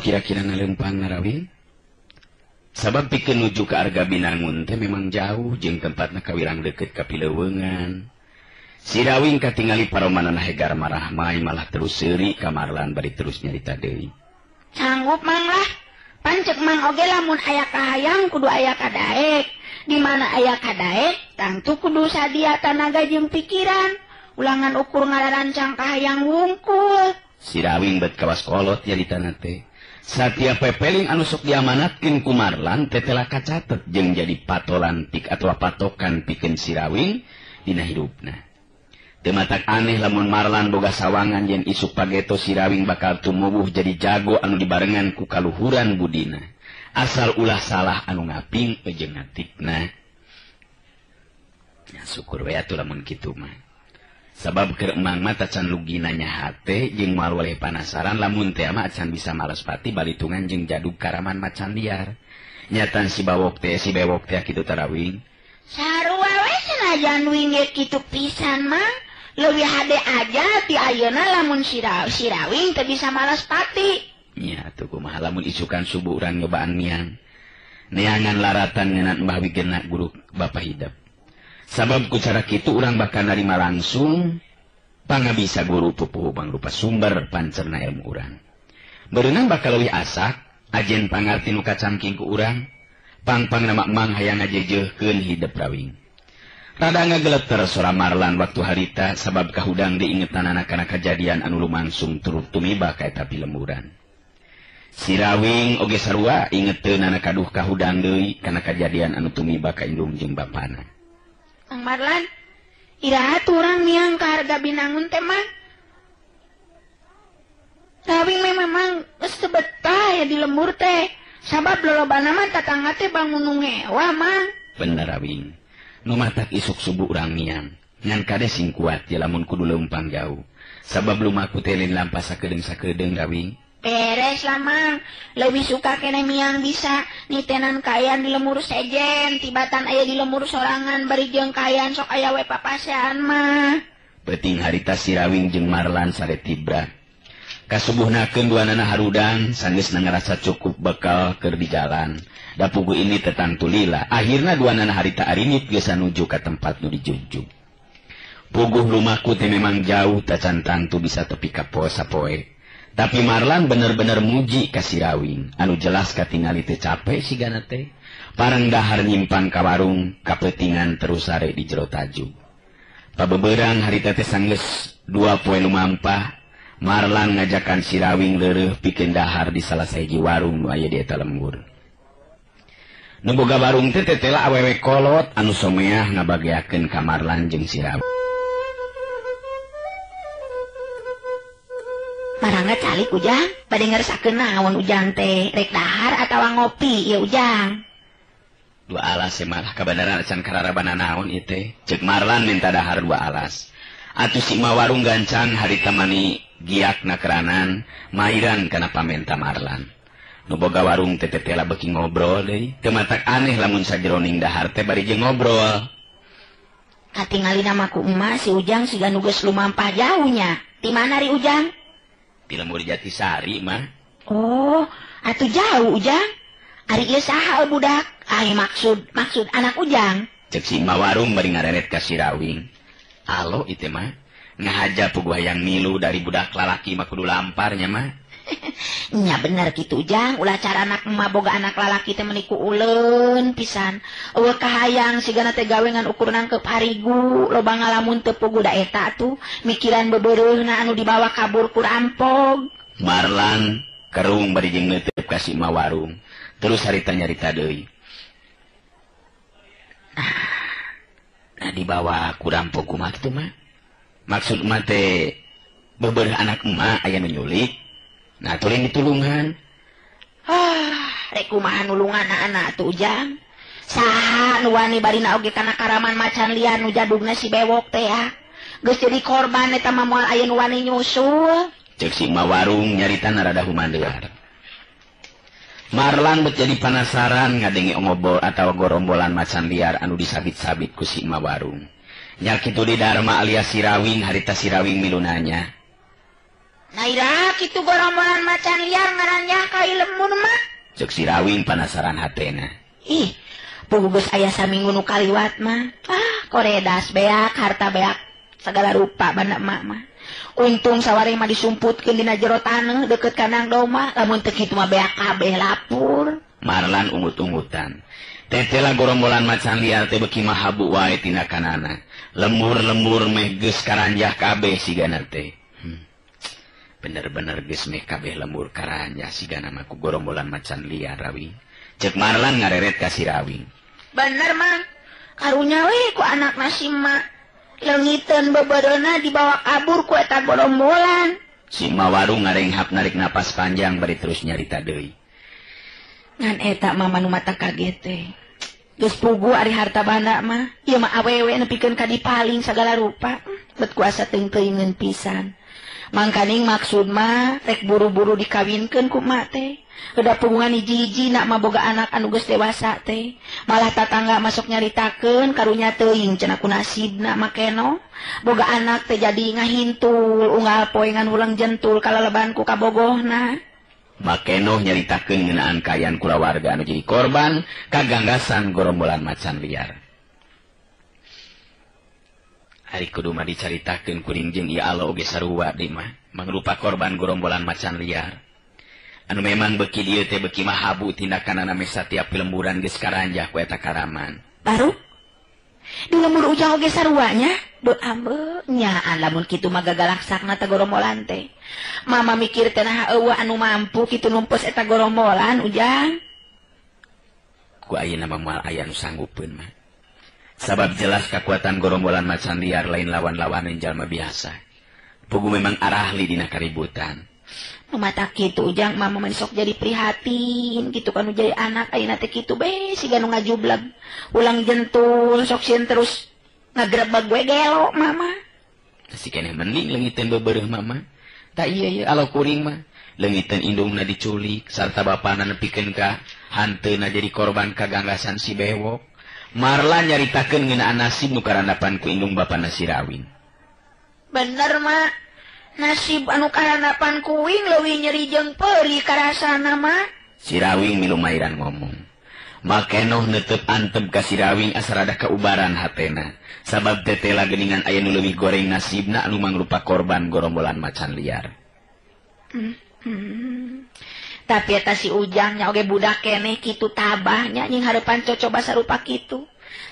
kira-kira ngalempang narawing? Sabab pikeun nuju ka Arga Binangun teh memang jauh jeung tempatna kawirang deukeut ka Pileweungan. Si Rawing katingali paromanana Hegar Marahmai malah terus seuri ka Marlan bari terus nyarita deui. Sanggup mang lah. Pancek mang oge lamun aya kahayang kudu aya kadaek. Di mana aya kadaek, tangtu kudu sadia tanaga jeung pikiran. Ulangan ukur ngararancang kahayang wungkul. Si Rawing bet kawas kolot nyaritana teh. Satya pepeling anu sok diamanatkeun ku Marlan teh telah kacatet jeung jadi patolan pik atau patokan pikeun si Rawing dina hidupna. Teu matak aneh lamun Marlan boga sawangan yen isuk pageto si Rawing bakal tumubuh jadi jago anu dibarengan ku kaluhuran budina. Asal ulah salah anu ngaping jeung ngatikna. Ya syukur we atuh lamun kitu mah. Sabab keur emang mah tacan lugina nyahate jeung moal waleh panasaran lamun teh mah acan bisa males pati balitungan jeung jadug karaman macan liar. Nyatan si bewok teh kitu tarawing. Sarua we sanajan wing kitu pisan mah. Leuwih hade aja ti ayeuna lamun si Rawing teh bisa males pati. Nya atuh kumaha lamun isukan subuh urang nyobaan miang. Neangan laratan ngeunaan Mbah Wigenna guru Bapa Hidep. Sabab ku cara kitu urang bakal narima langsung pangabisa guru pupuh mangrupa sumber pancerna ilmu urang. Berenang bakal leuwih asak ajen pangarti nu kacangking ku urang pang-pang nama mang hayang ngajejeuhkeun hidep Rawing. Rada ngageleter sora Marlan waktu harita sabab kahudang diingetanana kana kajadian anu lumangsung turut tumiba ka eta pilemuran. Si Rawing oge sarua ingeteunana kaduh kahudang deui kana kajadian anu tumiba ka indung jeung bapana. Kang Marlan, iraha turang miang ka Arga Binangun teh mah. Rawing memang geus teu betah ya di lembur teh. Sabab lolobana mah tatangga teh bangun nu ngewa mah. Bener Rawing. Nu matak isuk subuh urang miang. Ngan kade sing kuat ya lamun kudu leumpang jauh. Sabab lumaku teh lin lampah sakedeung Rawing. Beres lah mang, lebih suka kene miang bisa nitenan kayan di lemur sejen, tibatan aya di lemur sorangan bari jeung kayan sok aya we papasean mah. Penting harita si Rawing jeung Marlan sare tibra. Kasubuhnakeun duanana harudang sanggeusna ngarasa cukup bekal keur di jalan. Da pugu ini tetangtu lila. Akhirna duanana harita arinit geus nuju ka tempat nu dijujug. Puguh rumahku teh memang jauh tacan tangtu bisa tepi ka poe. Tapi Marlan bener-bener muji ka si Rawing. Anu jelas katingali teh capek sigana teh. Parang dahar nyimpang ka warung, kapetingan terus sare di jero tajug. Pabeberang harita teh sanggeus 2 poe lumampah. Marlan ngajakan si Rawing leureuh pikeun dahar di salah sahiji warung nu aya di eta lembur. Nu boga warung teh tetela awewe kolot anu someah ngabageakeun ka Marlan jeung si Rawing. Marangga calik Ujang, bade ngeresakeun naon Ujang teh, rek dahar atawa ngopi ya Ujang. Dua alas malah kabenaran acan kararabana naon ieu teh. Ceuk Marlan minta dahar 2 alas. Atuh si ma warung gancang harita mani giakna keranan, mairan kana pamenta Marlan. Nu boga warung teh tetela beuki ngobrol deui. Teu matak aneh lamun sajeroning dahar teh bari jeung ngobrol. Katingalina mah ku emak si Ujang siga nu geus lumampah jauhnya. Di mana ri Ujang? Di lembur Jatisari mah. Oh, atuh jauh Ujang. Ari ieu saha budak? Ai maksud anak Ujang. Cek si ma warung bari ngareret ka si Rawing. Alo ieu mah. Ngahaja puguh hayang milu dari budak lalaki mah kudu lamparnya mah. Nya bener kitu Ujang, ulah cara anak emak boga anak lalaki teh meuni ku uleun pisan. Eueuh kahayang sigana teh gawengan ukur nangkep harigu, loba ngalamun teu puguh da eta tuh, mikiran bebeureuhna anu dibawa kabur ku rampog. Marlan kerung bari jeung neuteub ka si ma warung. Terus harita nyarita deui. Nah dibawa ku rampog kumaha kitu mah? Maksud mah teh bebeureuh anak emak aya nu nyulik. Nah, tuluy ditulungan. Rek kumaha nulungan anak tuh Ujang. Saha nu wani barina oge kana karaman macan liar nu jadugna si bewok teh ya. Geus jadi korban eta mah moal aya nu wani nyusul. Ceuk si ma warung nyaritana rada humandeuar. Marlan bet jadi penasaran ngadenge ngobrol atawa gorombolan macan liar anu disabit-sabit ku si ma warung. Nya kitu di Dharma alias si Rawing harita si Rawing milu nanya. Naira kitu gorombolan macan liar ngaranjah ka lembur mah. Cek si Rawing penasaran hatena. Ih, pugugus aya saminggu nu kaliwat mah. Koredas beak, harta beak, segala rupa banda emak mah. Untung sawari mah disumputkeun dina jero taneuh deukeut kandang domba, lamun teu kitu mah beak kabeh lapur. Marlan ungut-ungutan. Tetela gorombolan macan liar teh beuki mah habu wae tindakanana. Lembur-lembur meh geus karanjah kabeh sigana teh. Bener-bener geus meh kabeh lembur karanjah sigana mah ku gorombolan macan liar Rawing. Cek Marlan ngareret ka si Rawing. Bener mah, karunya we ku anak nasi mah. Leungiteun bebereuna dibawa kabur ku eta gorombolan. Si Mawarung ngarenghap narik napas panjang bari terus nyarita deui. Ngan eta mama nu mata kaget teh. Geus pugu ari harta banda mah. Ieu mah awewe nepikeun ka dipaling sagala rupa. Bet kuasa teuing-teuingeun pisan. Mangkaning maksud mah rek buru-buru dikawinkeun ku mak teh. Udah pugungan hiji-hiji nak mah boga anak anu geus dewasa teh. Malah tatangga masuk nyaritakeun karunya teuing cenah ku nasibna makeno. Boga anak teh jadi ngahintul unggal poe ngan ulang jentul kalaleban ku kabogohna. Makeno nyaritakeun ngeunaan kayan kulawarga anu jadi korban kaganggasan gorombolan macan liar. Ari kudu mah dicaritakeun kuring jeung ieu Allah oge sarua deui mah mangrupa korban gorombolan macan liar. Anu memang beuki dieu teh beuki mah habu tindakanana meh satiap lemburan geus karanjah ku eta karaman. Baru di lembur ujang oge saruanya ambe nyaan lamun kitu mah gagalaksakna teh gorombolan teh. Mama mikir teh nah eueuh anu mampu kitu numpes eta gorombolan ujang. Ku ayeuna mah moal aya nu sanggupkeun mah. Sabab jelas kekuatan gorombolan macan liar lain lawan-lawanan jalma biasa. Pugu memang arahli dina kaributan. Nu mata kitu ujang mama mah sok jadi prihatin kitu kan jadi anak ayeuna teh kitu be siga nu ngajubleg. Ulang jentul sok sieun terus ngagrebeg we gelo mama. Si keneh mending leungiteun bebeureuh mama. Ta ieu alo kuring mah leungiteun indungna diculik sarta bapana nepikeun ka hanteuna jadi korban kaganggasan si bewok. Marlan nyaritakeun ngeunaan nasib nu karandapan ku indung bapana si Rawing. Bener mah. Nasib anu karandapan kuing leuwih nyeri jeung peuli karasana mah. Si Rawing milu mairan ngomong. Makenoh neuteuk antep ka si Rawing asa rada kaubaran hatena. Sabab tetela geuningan aya nu leuwih goreng nasibna anu mangrupa korban gorombolan macan liar. Tapi eta si Ujang nya oge budak keneh kitu tabahnya nying hareupan cocoba sarupa kitu.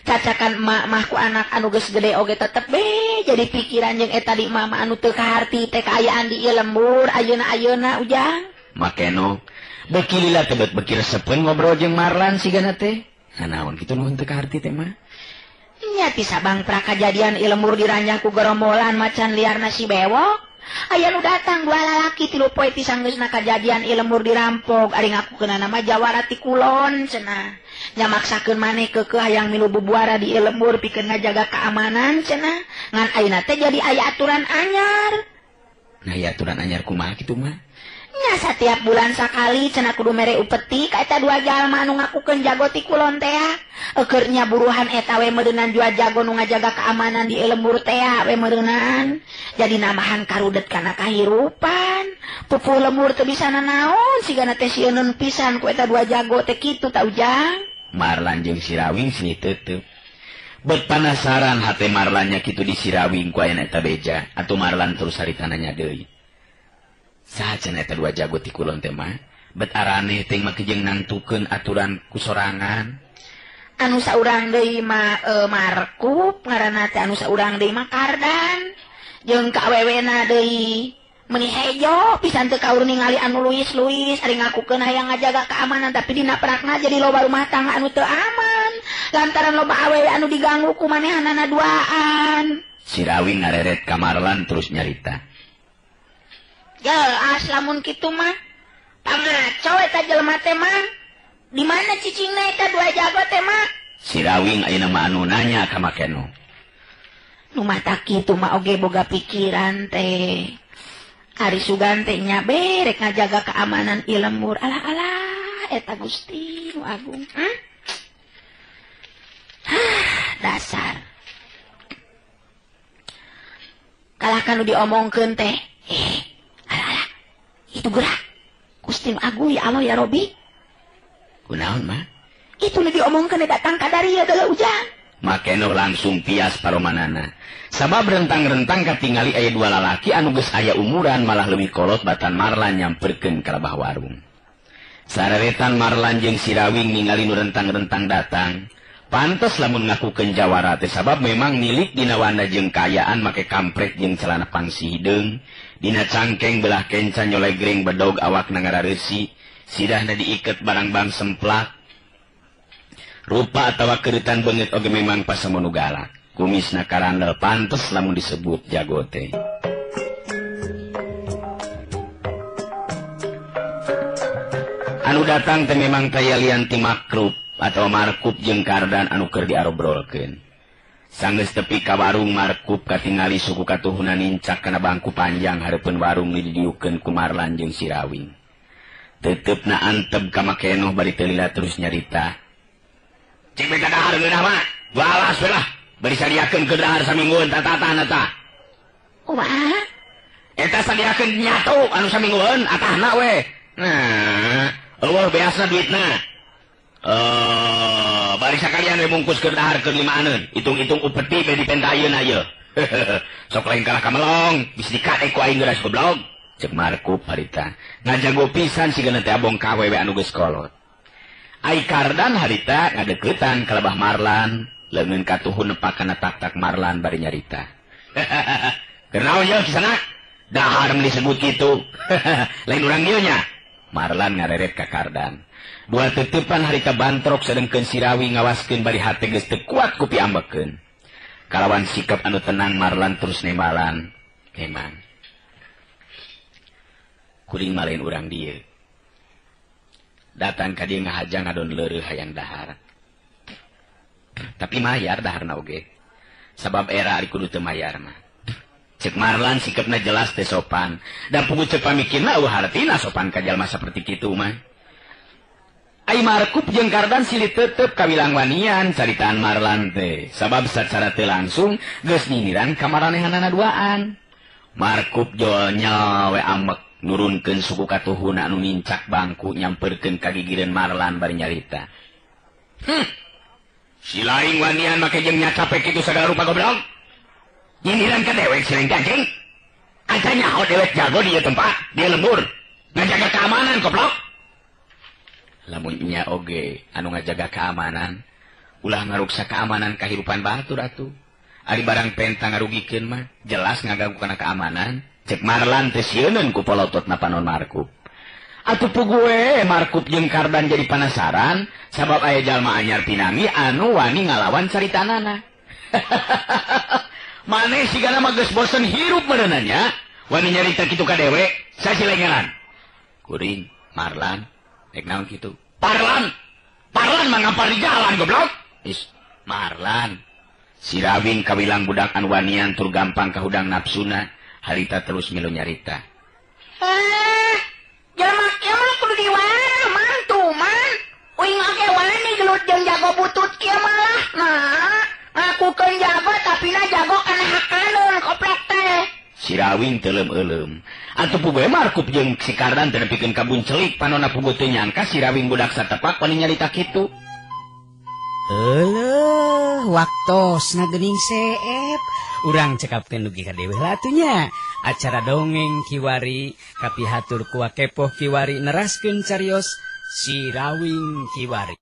Cacakan emak mah ku anak anu geus gede oge tetep be jadi pikiran jeung eta di mama anu teu kaharti teh kaayaan di ieu lembur ayeuna Ujang. Makeno beuki lila teh beuki resepeun ngobrol jeung Marlan sigana teh. Nanaon kitu nuhun teu kaharti teh mah. Nya ti sabang prakajadian ieu lembur diranjang ku gorombolan macan liar si bewok. Aya nu datang dua lalaki tilu poe ti sanggeusna kajadian ieu lembur dirampok ari ngakukeunana mah jawara ti kulon cenah. Nya maksakeun maneh keukeuh hayang milu bubuara di ieu lembur pikeun ngajaga keamanan cenah. Ngan ayeuna teh jadi aya aturan anyar. Nah, ya aturan anyar kumaha kitu mah? Nya setiap bulan sakali cenah kudu mere upeti ka eta dua jalma anu ngakukeun jago ti kulon teh. Keur nya buruhan eta we meureunan dua jago nu ngajaga keamanan di lembur teh we meureunan. Jadi namahan karudet kana kahirupan. Pupuh lembur teu bisa nanaon sigana teh sieun pisan ku eta dua jago teh kitu ta Ujang. Marlan jeung si Rawing sini teuteuk. Bet panasaran hate Marlannya kitu di si Rawing ku ayeuna eta beja. Atuh Marlan terus haritana nya deui. Saha cenah eta dua jago ti kulon teh mah? Bet arane teh make jeung nantukeun aturan ku sorangan. Anu saurang deui mah Markup, ngaranna teh anu saurang deui mah Kardan. Jeung ka awewena deui meuni hejo pisan teu kaur ningali anu luis-luis ari ngakukeun hayang ngajaga keamanan tapi dina perakna jadi loba rumah tangga anu teu aman. Lantaran loba awewe anu diganggu ku manehanana duaan. Si Rawing ngareret ka Marlan terus nyarita. Jelas lamun kitu mah. Pangaco eta jelema teh mah. Di mana cicingna eta dua jago teh mah? Si Rawing ayeuna mah anu nanya ka Makeno. Nu mata kitu mah oge boga pikiran teh. Ari sugan teh nya berek ngajaga keamanan ieu lembur. Alah eta Gusti nu agung. Dasar. Kalah kanu diomongkeun teh. Itu gerak. Gusti Agung ya Allah ya Robi. Kunaon mah? Itu nu diomongkeun datang ka dari adalah hujan. Makeno langsung pias paromanana. Sabab rentang-rentang katingali aya dua lalaki anu geus aya umuran malah leuwih kolot batan Marlan nyamperkeun ka lebah warung. Sareretan Marlan jeung si Rawing ningali nu rentang-rentang datang. Pantes lamun ngakukeun jawara teh sabab memang milik dina wanda jeung kaayaan make kampret jeung celana pangsi hideung. Dina cangkeng belah kenca nyoleh greng bedog awakna ngarareusi. Sidahna diiket barang bang semplak. Rupa atawa keritan beungeut oge memang pasamono galak. Kumisna karandel pantes lamun disebut jago teh. Anu datang teh memang taya lian ti Makrub atau Markup jeung Kardan anu keur diarobrolkeun. Sanggeus tepi ka warung Markup katingali suku katuhuna nincak kana bangku panjang hareupeun warung didiukeun ku Marlan jeung si Rawing. Teteupna antep ka Makenoh bari teu lila terus nyarita. Cik beta dahar geunah mah, balas we lah. Bari sadiakeun keur dahar saminggueun tatatan eta. Kumaha? Eta sadiakeun nyatu anu saminggueun atahna we. Nah, eueuh beasna duitna. Bari sakalian we bungkus keur dahar keur limaaneun. Hitung-hitung upeti be dipentayeun ayeuna. Sok lain kalah ka melong, bisa dikade ku aing geus goblok. Cek Markup harita. Ngajago pisan sigeuna teh abong ka awewe anu geus kolot. Ai Kardan harita ngadeuketan ka lebah Marlan, leungeun katuhun nepakan tak-tak Marlan bari nyarita. Kenaon ye kisana? Dahar disebut kitu. Lain urang ieu nya. Marlan ngareret ka Kardan. Dua teutepan harita bantrok sedengkeun si Rawing ngawaskeun bari hate geus teu kuat ku piambekeun. Kalawan sikap anu tenang Marlan terus nembalan. Memang. Kuring malain urang dieu. Datang ka dieu ngahajang ngadon leureuh hayang dahar. Tapi mayar daharna oge. Sabab era ari kudu teu mayar mah. Cek Marlan sikepna jelas teh sopan. Dan puguh cek pamikirna eueuh hartina sopan ka jalma saperti kitu mah. Ai Markup jeung Kardan silih teuteup kawilang wanian caritaan Marlan teh. Sabab sacara teu langsung geus nyindiran ka maranehanana duaan. Markup jolnya we ambek. Nurunkeun suku katuhuna anu nincak bangku nyamperkeun ka gigireun Marlan bari nyarita. Si laing wanian make jeung nya capek kitu sagala rupa goblok. Nyindiran ka dewek si laing cacing. Anta nyaho dewek jago di ieu tempat, dia lembur. Ngajaga keamanan goblok. Lamun nya oge anu ngajaga keamanan, ulah ngaruksa keamanan kahirupan batur atuh. Ari barang penta ngarugikeun mah jelas ngaganggu kana keamanan. Cek Marlan teh sieun ku polototna panon Markup. Atuh puguh Markup jeung Kardan jadi penasaran sabab aya jalma anyar pinami anu wani ngalawan caritanana. Maneh sigana mah geus bosen hirup meureunna nya. Wani nyarita kitu ka dewe, sasilengeran. Kuring, Marlan, rek naon kitu? Parlan. Parlan mah ngampar di jalan goblok. Is, Marlan. Si Rawing kawilang budak anu wanian tur gampang ka hudang nafsuna. Harita terus milu nyarita. Jelema kieu mah kudu diwara mantu man. Uing oge wani gelut jeung jago butut kieu malah. Nah, ngakukeun jago tapi na jago kana hakaneun koplek teh. Si Rawing teu leum-euleum. Atuh puguh Markup jeung si Kardan teu nepikeun kabuncelik panonna puguh teu nyangka si Rawing budak satepak wani nyarita kitu. Eueuh, waktosna geuning seep. Urang cekapkeun dugi ka dewe latunya. Acara dongeng kiwari kapihatur ku Wakepoh kiwari neraskeun carios Si Rawing kiwari.